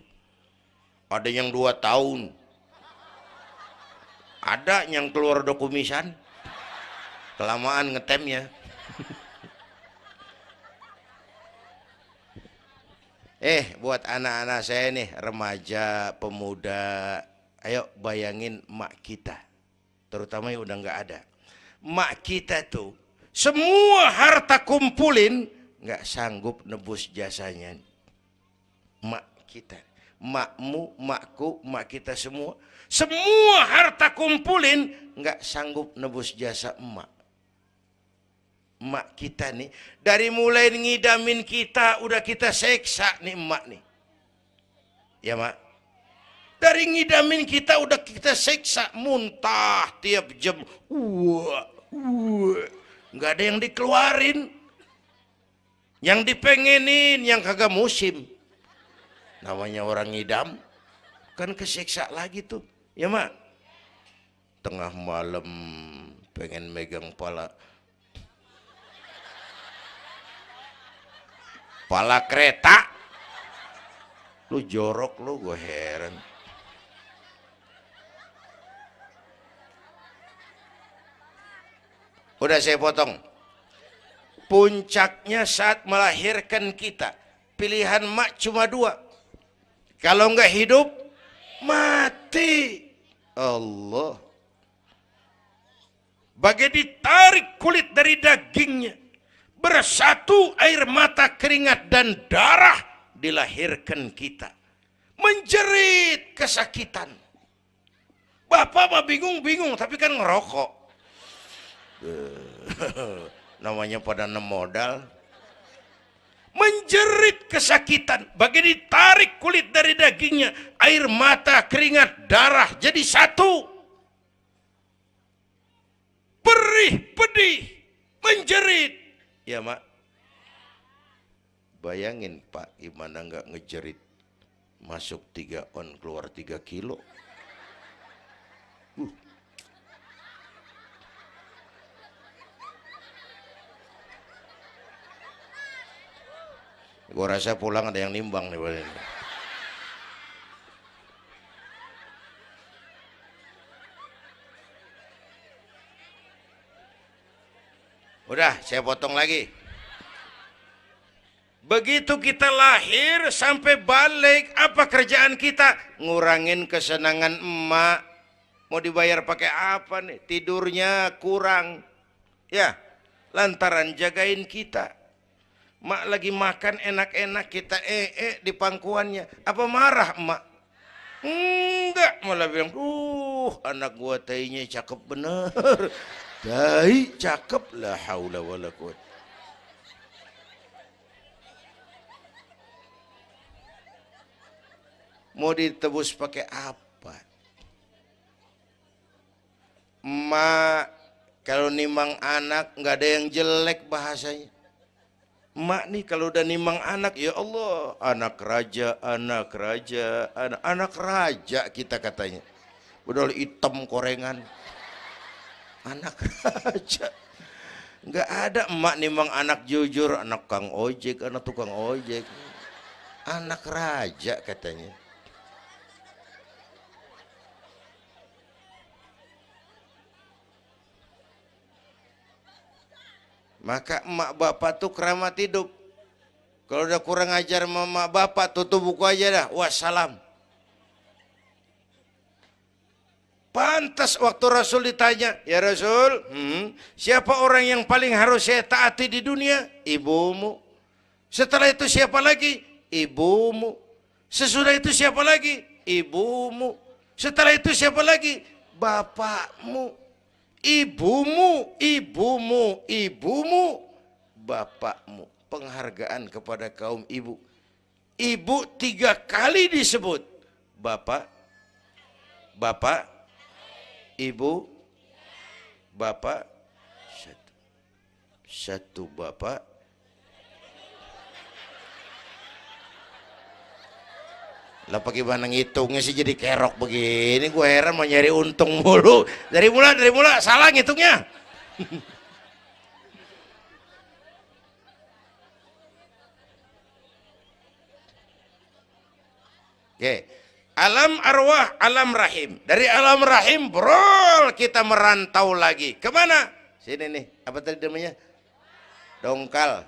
Ada yang 2 tahun. Ada yang keluar dokumisan. Kelamaan ngetemnya. Buat anak-anak saya nih, remaja, pemuda, ayo bayangin emak kita. Terutama yang udah nggak ada. Emak kita tuh semua harta kumpulin nggak sanggup nebus jasanya. Emak kita, emakmu, emakku, emak kita semua harta kumpulin nggak sanggup nebus jasa emak. Emak kita nih dari mulai ngidamin kita udah kita seksa nih emak nih. Ya mak. Dari ngidamin kita udah kita seksa, muntah tiap jam. Nggak ada yang dikeluarin. Yang dipengenin, yang kagak musim. Namanya orang ngidam. Kan kesiksa lagi tuh. Ya mak. Tengah malam pengen megang pala kereta. Lu jorok lu, gue heran. Udah saya potong. Puncaknya saat melahirkan kita. Pilihan mak cuma 2. Kalau enggak hidup, mati. Allah. Bagai ditarik kulit dari dagingnya. Bersatu air mata, keringat, dan darah. Dilahirkan kita. Menjerit kesakitan. Bapak mah bingung-bingung, tapi kan ngerokok. Namanya pada modal. Menjerit kesakitan, bagi ditarik kulit dari dagingnya, air mata, keringat, darah jadi satu. Perih, pedih, menjerit. Ya mak. Bayangin Pak, gimana nggak ngejerit. Masuk 3 on, keluar 3 kilo. Gua rasa pulang ada yang nimbang nih. Udah, saya potong lagi. Begitu kita lahir sampai balik, apa kerjaan kita? Ngurangin kesenangan emak. Mau dibayar pakai apa nih? Tidurnya kurang. Ya, lantaran jagain kita. Mak lagi makan enak-enak, kita di pangkuannya. Apa marah emak? Enggak, malah bilang, anak gua tainya cakep bener. Tai cakep, la haula wala quwwata. Mau ditebus pakai apa? Emak Kalau nimang anak nggak ada yang jelek bahasanya. Emak nih kalau udah nimang anak, ya Allah, anak raja, anak raja kita katanya. Udah hitam korengan, anak raja. Nggak ada emak nimang anak jujur, anak kang ojek, anak tukang ojek. Anak raja katanya. Maka emak bapak tuh keramat hidup. Kalau udah kurang ajar sama emak bapak, tutup buku aja dah. Wassalam. Pantas waktu Rasul ditanya, ya Rasul, siapa orang yang paling harus saya taati di dunia? Ibumu. Setelah itu siapa lagi? Ibumu. Sesudah itu siapa lagi? Ibumu. Setelah itu siapa lagi? Bapakmu. Ibumu, bapakmu. Penghargaan kepada kaum ibu. Ibu 3 kali disebut. Bapak, ibu, bapak. Satu bapak. Lah bagaimana ngitungnya sih jadi kerok begini? Gue heran mau nyari untung mulu. Dari mula salah ngitungnya. Oke. Alam arwah, alam rahim. Dari alam rahim, brol, kita merantau lagi. Kemana? Sini nih, apa tadi namanya? Dongkal.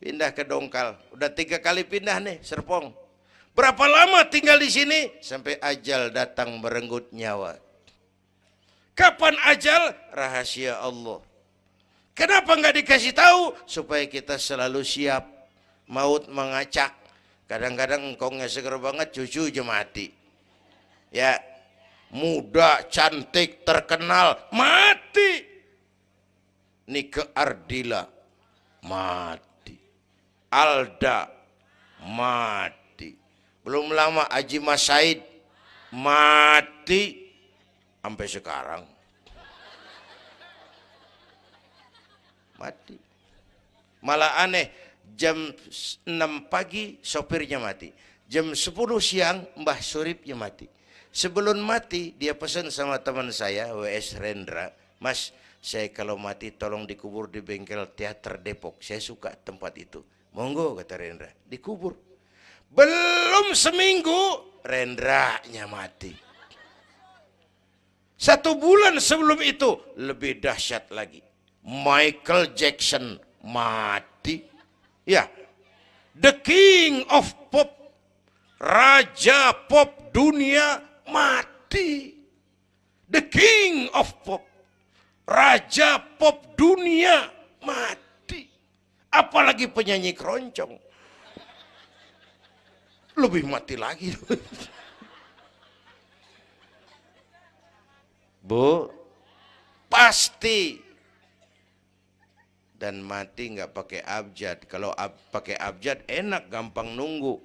Pindah ke Dongkal. Udah 3 kali pindah nih, Serpong. Berapa lama tinggal di sini? Sampai ajal datang merenggut nyawa. Kapan ajal? Rahasia Allah. Kenapa nggak dikasih tahu? Supaya kita selalu siap. Maut mengacak. Kadang-kadang engkau nggak seger banget, cucu aja mati. Ya, muda, cantik, terkenal, mati. Nike Ardila, mati. Alda, mati. Belum lama Haji Mas Said mati sampai sekarang. Mati. Malah aneh, jam 6 pagi sopirnya mati. Jam 10 siang Mbah Suripnya mati. Sebelum mati dia pesan sama teman saya WS Rendra, Mas, saya kalau mati tolong dikubur di bengkel teater Depok. Saya suka tempat itu. Monggo kata Rendra, dikubur. Belum seminggu Rendranya mati. 1 bulan sebelum itu lebih dahsyat lagi. Michael Jackson mati. Ya, the king of pop, raja pop dunia mati. The king of pop, raja pop dunia mati. Apalagi penyanyi keroncong. Lebih mati lagi. Bu, pasti. Dan mati nggak pakai abjad. Kalau pakai abjad enak, gampang nunggu.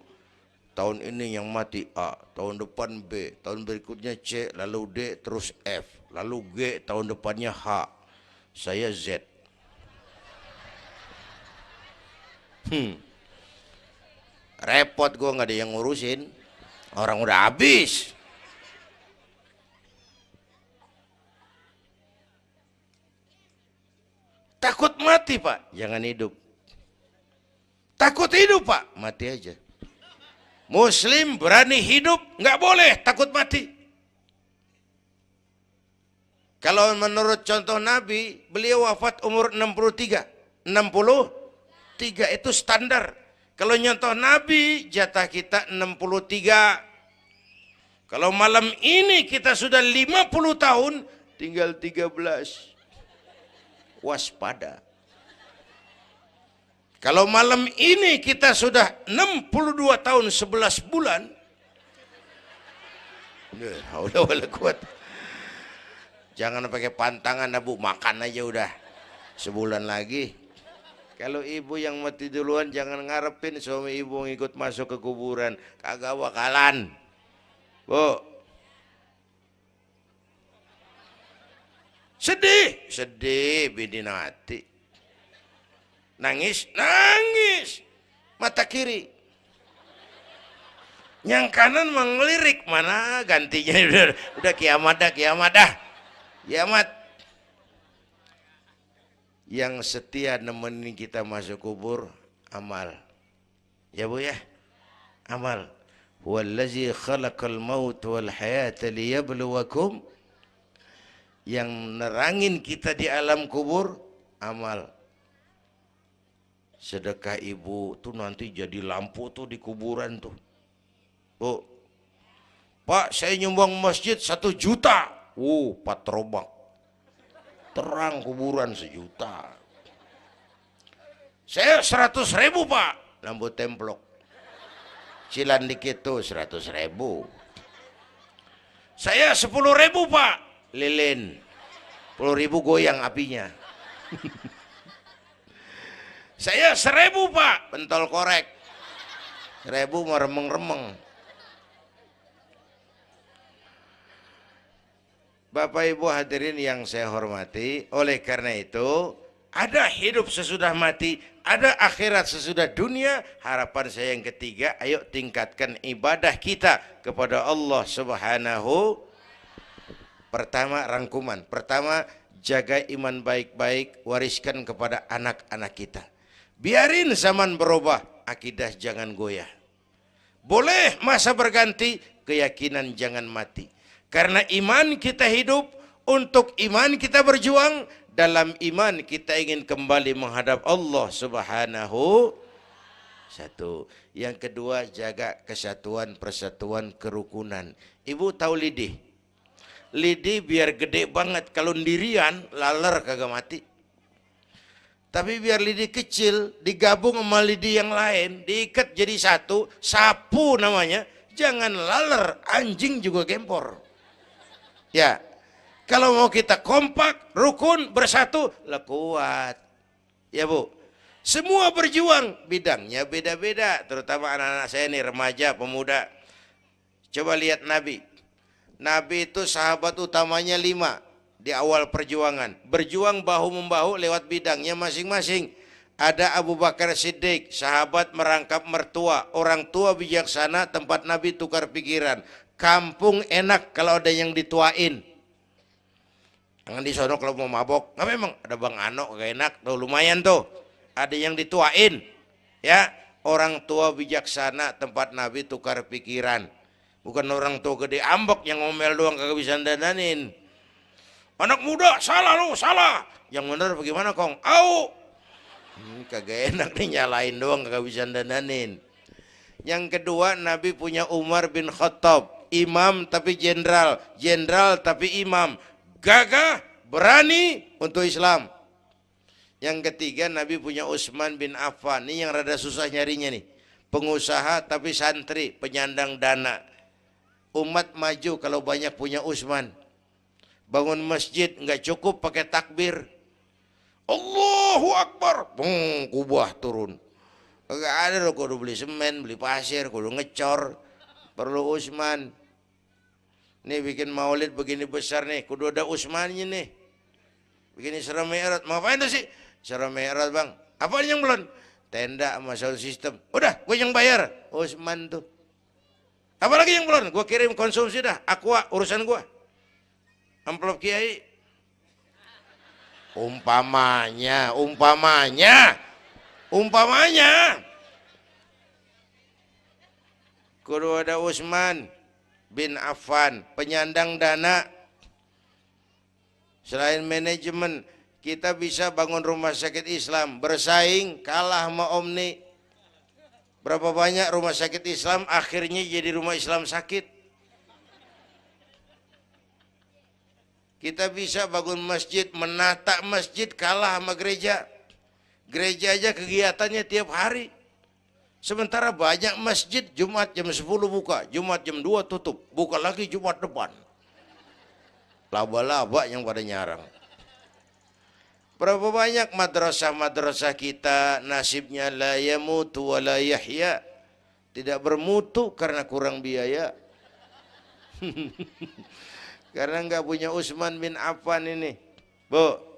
Tahun ini yang mati A, tahun depan B, tahun berikutnya C, lalu D, terus F, lalu G, tahun depannya H. Saya Z. Repot gue, nggak ada yang ngurusin. Orang udah habis. Takut mati Pak, jangan hidup. Takut hidup Pak, mati aja. Muslim berani hidup, nggak boleh takut mati. Kalau menurut contoh Nabi, beliau wafat umur 63. 63 itu standar. Kalau nyontoh Nabi, jatah kita 63. Kalau malam ini kita sudah 50 tahun, tinggal 13. Waspada. Kalau malam ini kita sudah 62 tahun 11 bulan, udah kuat. Jangan pakai pantangan, Bu, makan aja udah. Sebulan lagi. Kalau ibu yang mati duluan, jangan ngarepin suami ibu ngikut masuk ke kuburan. Kagak bakalan. Bu. Sedih, sedih bidinati. Nangis, nangis. Mata kiri. Yang kanan mengelirik, mana gantinya udah kiamat dah, kiamat dah. Kiamat. Yang setia nemenin kita masuk kubur, amal. Ya Bu ya? Amal. Wallazi khalaqal maut wal hayata liyabluwakum. Yang nerangin kita di alam kubur, amal. Sedekah ibu tuh nanti jadi lampu tuh di kuburan tuh. Bu, Pak saya nyumbang masjid 1 juta. Patrobak. Terang kuburan 1 juta. Saya 100.000 Pak. Lampu templok. Cilan dikit tuh 100.000. Saya 10.000 Pak. Lilin. 10.000 goyang apinya. Saya 1.000 Pak. Pentol korek. 1.000 mau remeng-remeng. Bapak Ibu hadirin yang saya hormati, oleh karena itu ada hidup sesudah mati, ada akhirat sesudah dunia. Harapan saya yang ketiga, ayo tingkatkan ibadah kita kepada Allah Subhanahu. Pertama rangkuman, pertama jaga iman baik-baik, wariskan kepada anak-anak kita. Biarin zaman berubah, akidah jangan goyah. Boleh masa berganti, keyakinan jangan mati. Karena iman kita hidup, untuk iman kita berjuang, dalam iman kita ingin kembali menghadap Allah Subhanahu. Satu. Yang kedua, jaga kesatuan, persatuan, kerukunan. Ibu tahu lidi? Lidi biar gede banget, kalau ndirian laler kagak mati. Tapi biar lidi kecil digabung sama lidi yang lain, diikat jadi satu, sapu namanya, jangan laler, anjing juga gempor. Ya, kalau mau kita kompak, rukun, bersatu, lah kuat. Ya Bu, semua berjuang, bidangnya beda-beda, terutama anak-anak saya nih, remaja, pemuda. Coba lihat Nabi. Nabi itu sahabat utamanya 5 di awal perjuangan. Berjuang bahu-membahu lewat bidangnya masing-masing. Ada Abu Bakar Siddiq, sahabat merangkap mertua. Orang tua bijaksana, tempat Nabi tukar pikiran. Kampung enak kalau ada yang dituain. Jangan di sono kalau mau mabok. Nggak memang ada Bang Ano gak enak. Tuh lumayan tuh. Ada yang dituain. Ya, orang tua bijaksana, tempat Nabi tukar pikiran. Bukan orang tua gede ambek yang ngomel doang kagak bisa dandanin. Anak muda salah lu, salah. Yang bener bagaimana Kong? Au. Kagak enak nih, nyalain doang kagak bisa dandanin. Yang kedua, Nabi punya Umar bin Khattab, imam tapi jenderal, jenderal tapi imam, gagah, berani untuk Islam. Yang ketiga, Nabi punya Utsman bin Affan, ini yang rada susah nyarinya nih. Pengusaha tapi santri, penyandang dana. Umat maju kalau banyak punya Utsman. Bangun masjid nggak cukup pakai takbir. Allahu Akbar, kubah turun. Gak ada loh, kudu beli semen, beli pasir, kudu ngecor. Perlu Utsman. Nih bikin maulid begini besar nih, kudu ada Utsmannya nih. Bikin Isra Mi'raj, mau ngapain tuh sih? Isra Mi'raj Bang, apa yang belum? Tenda sama sound system. Udah, gue yang bayar. Utsman tuh. Apalagi yang belum? Gue kirim konsumsi dah. Aqua urusan gue. Amplop kiai. Umpamanya. Kudu ada Utsman bin Affan, penyandang dana. Selain manajemen, kita bisa bangun rumah sakit Islam, bersaing kalah sama Omni. Berapa banyak rumah sakit Islam akhirnya jadi rumah Islam sakit. Kita bisa bangun masjid, menata masjid kalah sama gereja. Gereja aja kegiatannya tiap hari. Sementara banyak masjid Jumat jam 10 buka, Jumat jam 2 tutup, buka lagi Jumat depan. Laba-laba yang pada nyarang. Berapa banyak madrasah-madrasah kita nasibnya la yamutu wa la yahya. Tidak bermutu karena kurang biaya. Karena nggak punya Utsman bin Affan ini. Bu.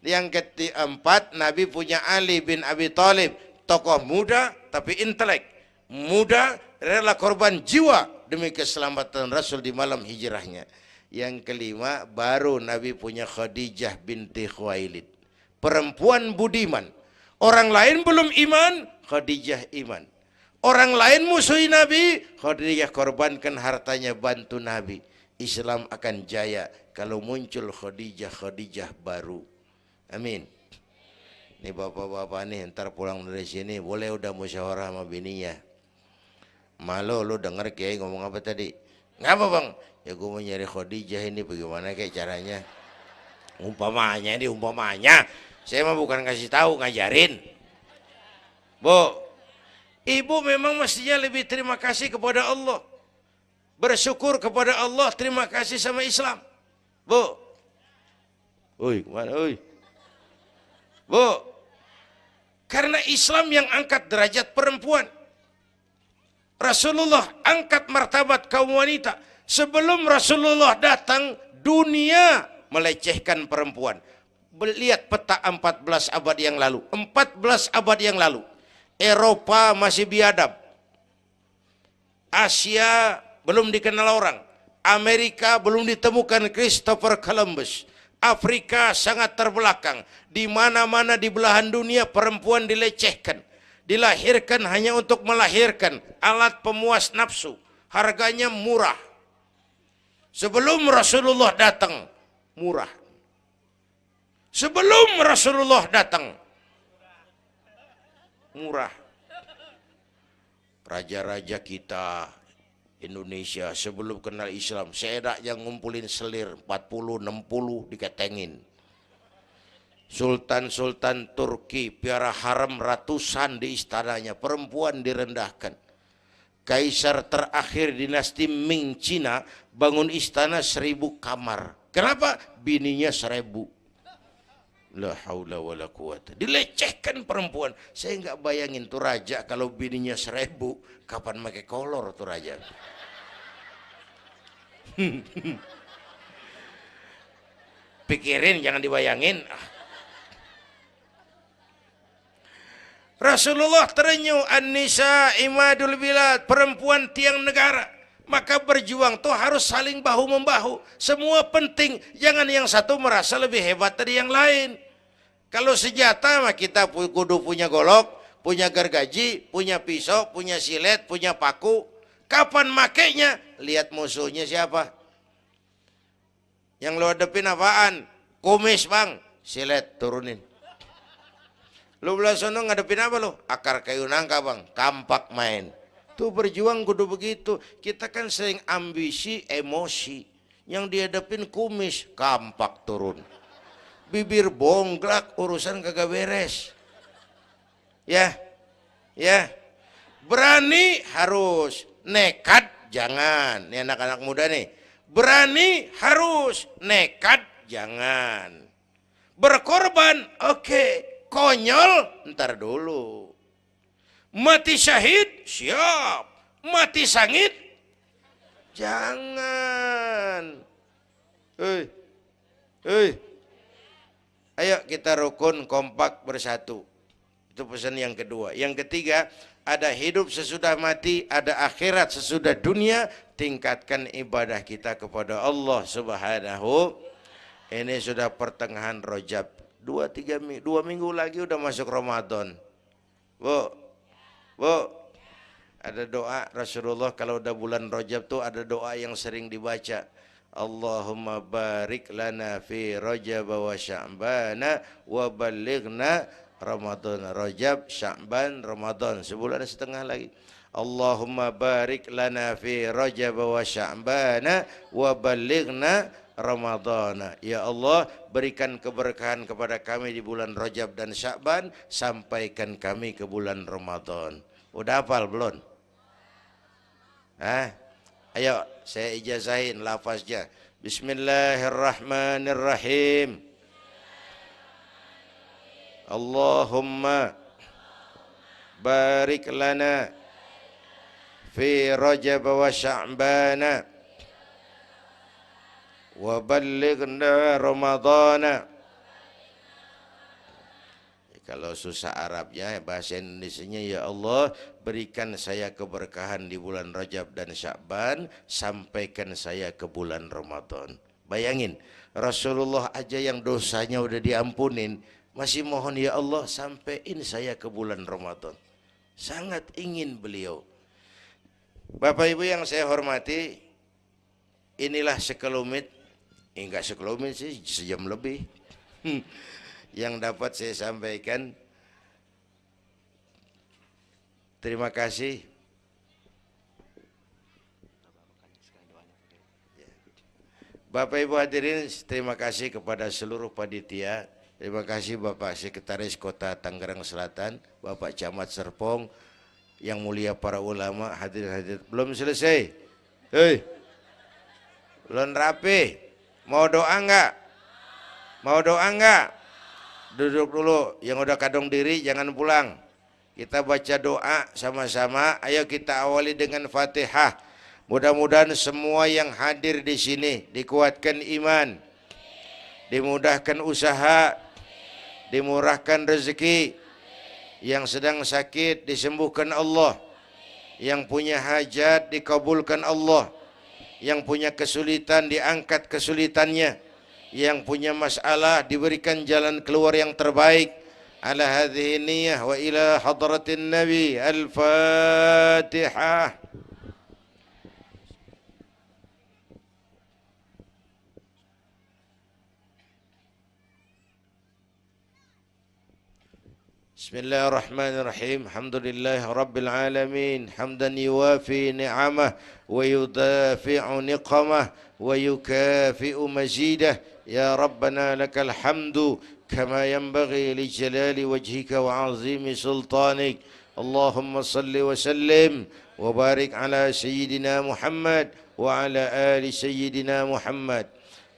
Yang keempat, Nabi punya Ali bin Abi Thalib, tokoh muda tapi intelek, muda rela korban jiwa demi keselamatan Rasul di malam hijrahnya. Yang kelima, baru Nabi punya Khadijah binti Khuwailid, perempuan budiman. Orang lain belum iman, Khadijah iman. Orang lain musuhi Nabi, Khadijah korbankan hartanya bantu Nabi. Islam akan jaya kalau muncul Khadijah baru. Amin. Nih bapak-bapak nih, ntar pulang dari sini boleh udah musyawarah sama bininya. Malu lu denger Kiai ngomong apa tadi? Ngapa bang? Ya gue mau nyari Khadijah ini, bagaimana kayak caranya? Umpamanya. Saya mah bukan kasih tahu, ngajarin. Bu, ibu memang mestinya lebih terima kasih kepada Allah. Bersyukur kepada Allah, terima kasih sama Islam. Bu. Oi, kemana oi? Bu, karena Islam yang angkat derajat perempuan. Rasulullah angkat martabat kaum wanita. Sebelum Rasulullah datang, dunia melecehkan perempuan. Lihat peta 14 abad yang lalu. 14 abad yang lalu. Eropa masih biadab. Asia belum dikenal orang. Amerika belum ditemukan Christopher Columbus. Afrika sangat terbelakang. Di mana-mana di belahan dunia perempuan dilecehkan. Dilahirkan hanya untuk melahirkan, alat pemuas nafsu. Harganya murah. Sebelum Rasulullah datang, murah. Sebelum Rasulullah datang, murah. Raja-raja kita Indonesia sebelum kenal Islam, seedak yang ngumpulin selir 40-60 diketengin. Sultan-sultan Turki piara haram ratusan di istananya, perempuan direndahkan. Kaisar terakhir dinasti Ming Cina bangun istana 1000 kamar. Kenapa? Bininya 1000. La haula wala quwata. Dilecehkan perempuan. Saya nggak bayangin tuh raja kalau bininya 1000, kapan pakai kolor tuh raja. Pikirin, jangan dibayangin. Rasulullah terenyuh, an-nisa imadul bilad, perempuan tiang negara. Maka berjuang tuh harus saling bahu-membahu. Semua penting, jangan yang satu merasa lebih hebat dari yang lain. Kalau senjata mah kita kudu punya golok, punya gergaji, punya pisau, punya silet, punya paku. Kapan makainya? Lihat musuhnya siapa. Yang lo hadapin apaan? Kumis bang, silet turunin. Lo belah sono ngadepin apa lo? Akar kayu nangka bang, kampak main. Tuh berjuang kudu begitu. Kita kan sering ambisi, emosi. Yang dihadapin kumis, kampak turun. Bibir bonglak, urusan kagak beres. Ya, berani harus, nekat jangan. Ini anak-anak muda nih. Berani harus, nekat jangan. Berkorban, oke. Konyol, ntar dulu. Mati syahid, siap. Mati sangit, jangan. Ayo kita rukun, kompak, bersatu. Itu pesan yang kedua. Yang ketiga, ada hidup sesudah mati, ada akhirat sesudah dunia. Tingkatkan ibadah kita kepada Allah Subhanahu. Ini sudah pertengahan Rajab. 2 minggu lagi udah masuk Ramadan. Bu, ada doa Rasulullah kalau udah bulan Rajab tuh ada doa yang sering dibaca. Allahumma barik lana fi Rajab wa Sya'bana wa ballighna Ramadan. Rajab, Sya'ban, Ramadan, sebulan setengah lagi. Allahumma barik lana fi Rajab wa Sya'bana wa ballighna Ramadana. Ya Allah, berikan keberkahan kepada kami di bulan Rajab dan Sya'ban, sampaikan kami ke bulan Ramadan. Udah hafal belum? Ayo saya ijazahin lafaznya. Bismillahirrahmanirrahim. Allahumma barik lana fi Rajab wa Sya'bana wa ballighna Ramadana Kalau susah Arabnya, bahasa Indonesianya, ya Allah berikan saya keberkahan di bulan Rajab dan Sya'ban, sampaikan saya ke bulan Ramadan. Bayangin, Rasulullah aja yang dosanya udah diampunin, masih mohon ya Allah sampaiin saya ke bulan Ramadan. Sangat ingin beliau. Bapak Ibu yang saya hormati, inilah sekelumit, enggak sekelumit sih, sejam lebih yang dapat saya sampaikan. Terima kasih. Bapak Ibu hadirin, terima kasih kepada seluruh panitia. Terima kasih Bapak Sekretaris Kota Tangerang Selatan, Bapak Camat Serpong, yang mulia para ulama, hadirin. Belum selesai. Hei, belum rapi. Mau doa enggak? Mau doa enggak? Duduk dulu, yang udah kadung diri jangan pulang. Kita baca doa sama-sama. Ayo kita awali dengan Fatihah. Mudah-mudahan semua yang hadir di sini dikuatkan iman, dimudahkan usaha, dimurahkan rezeki, yang sedang sakit disembuhkan Allah, yang punya hajat dikabulkan Allah, yang punya kesulitan diangkat kesulitannya, yang punya masalah diberikan jalan keluar yang terbaik. Ala hadhihi niyyah wa ila hadratin nabi. Al-Fatihah. Bismillahirrahmanirrahim. Alhamdulillah rabbil alamin. Hamdan yuwafi ni'amah wa yudafi'u niqamah wa yukafi'u mazidah. Ya Rabbana lakal hamdu kama yanbaghi li jalali wajhika wa azimi sultanik. Allahumma salli wa sallim wa barik ala sayyidina Muhammad wa ala ali sayyidina Muhammad.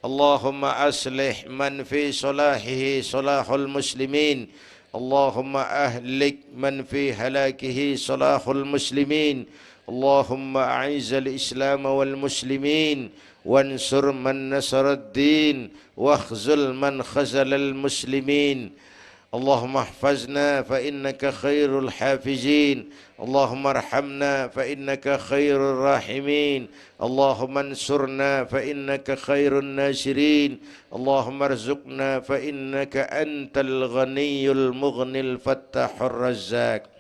Allahumma aslih man fi salahihi salahul muslimin. اللهم أهلك من في هلاكه صلاح المسلمين. اللهم أعز الإسلام والمسلمين وانصر من نصر الدين واخذل من خذل المسلمين. اللهم احفظنا فإنك خير الحافظين. اللهم ارحمنا فإنك خير الراحمين. اللهم انصرنا فإنك خير الناصرين. اللهم ارزقنا فإنك أنت الغني المغني الفتاح الرزاق.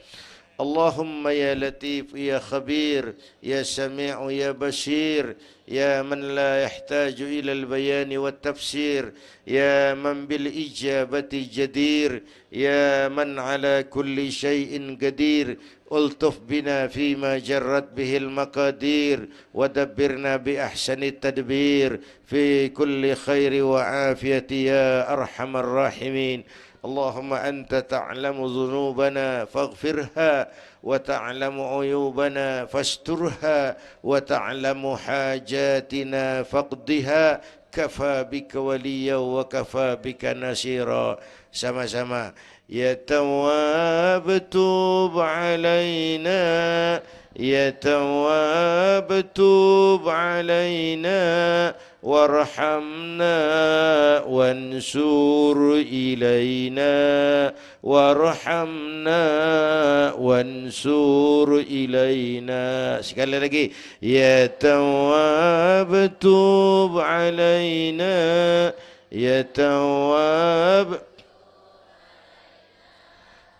اللهم يا لطيف يا خبير يا سميع يا بصير يا من لا يحتاج إلى البيان والتفسير يا من بالإجابة جدير يا من على كل شيء قدير ألطف بنا فيما جرت به المقادير ودبرنا بأحسن التدبير في كل خير وعافية يا أرحم الراحمين. اللهم أنت تعلم ذنوبنا فاغفرها وتعلم عيوبنا فاسترها وتعلم حاجاتنا فاقضها. كفى بك وليا وكفى بك نصيرا. Sama-sama. Ya Tawwab tub alaina, Ya Tawwab tub alaina warhamna wansur ilaina warhamna wansur ilaina. Sekali lagi. Ya Tawwab tub alaina, Ya Tawwab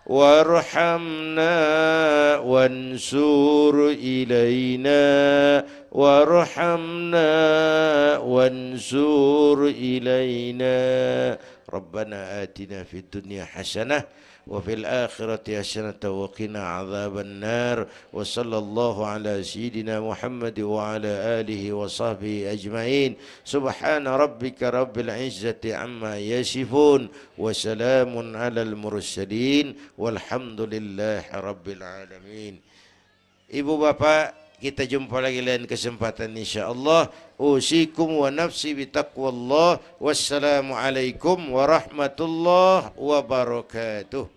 warhamna wansur ilaina warhamna wansur ilaina. Rabbana atina fid dunya hasanah wa fil akhirati hasanah wa qina adzaban nar. Wa sallallahu ala sayyidina Muhammad wa ala alihi wa sahbihi ajma'in. Subhana rabbika rabbil izzati amma yasifun wa salamun alal mursalin walhamdulillahi rabbil alamin. Ibu bapak, kita jumpa lagi lain kesempatan insyaallah. Usikum wa nafsi bitaqwallah. Wassalamualaikum warahmatullahi wabarakatuh.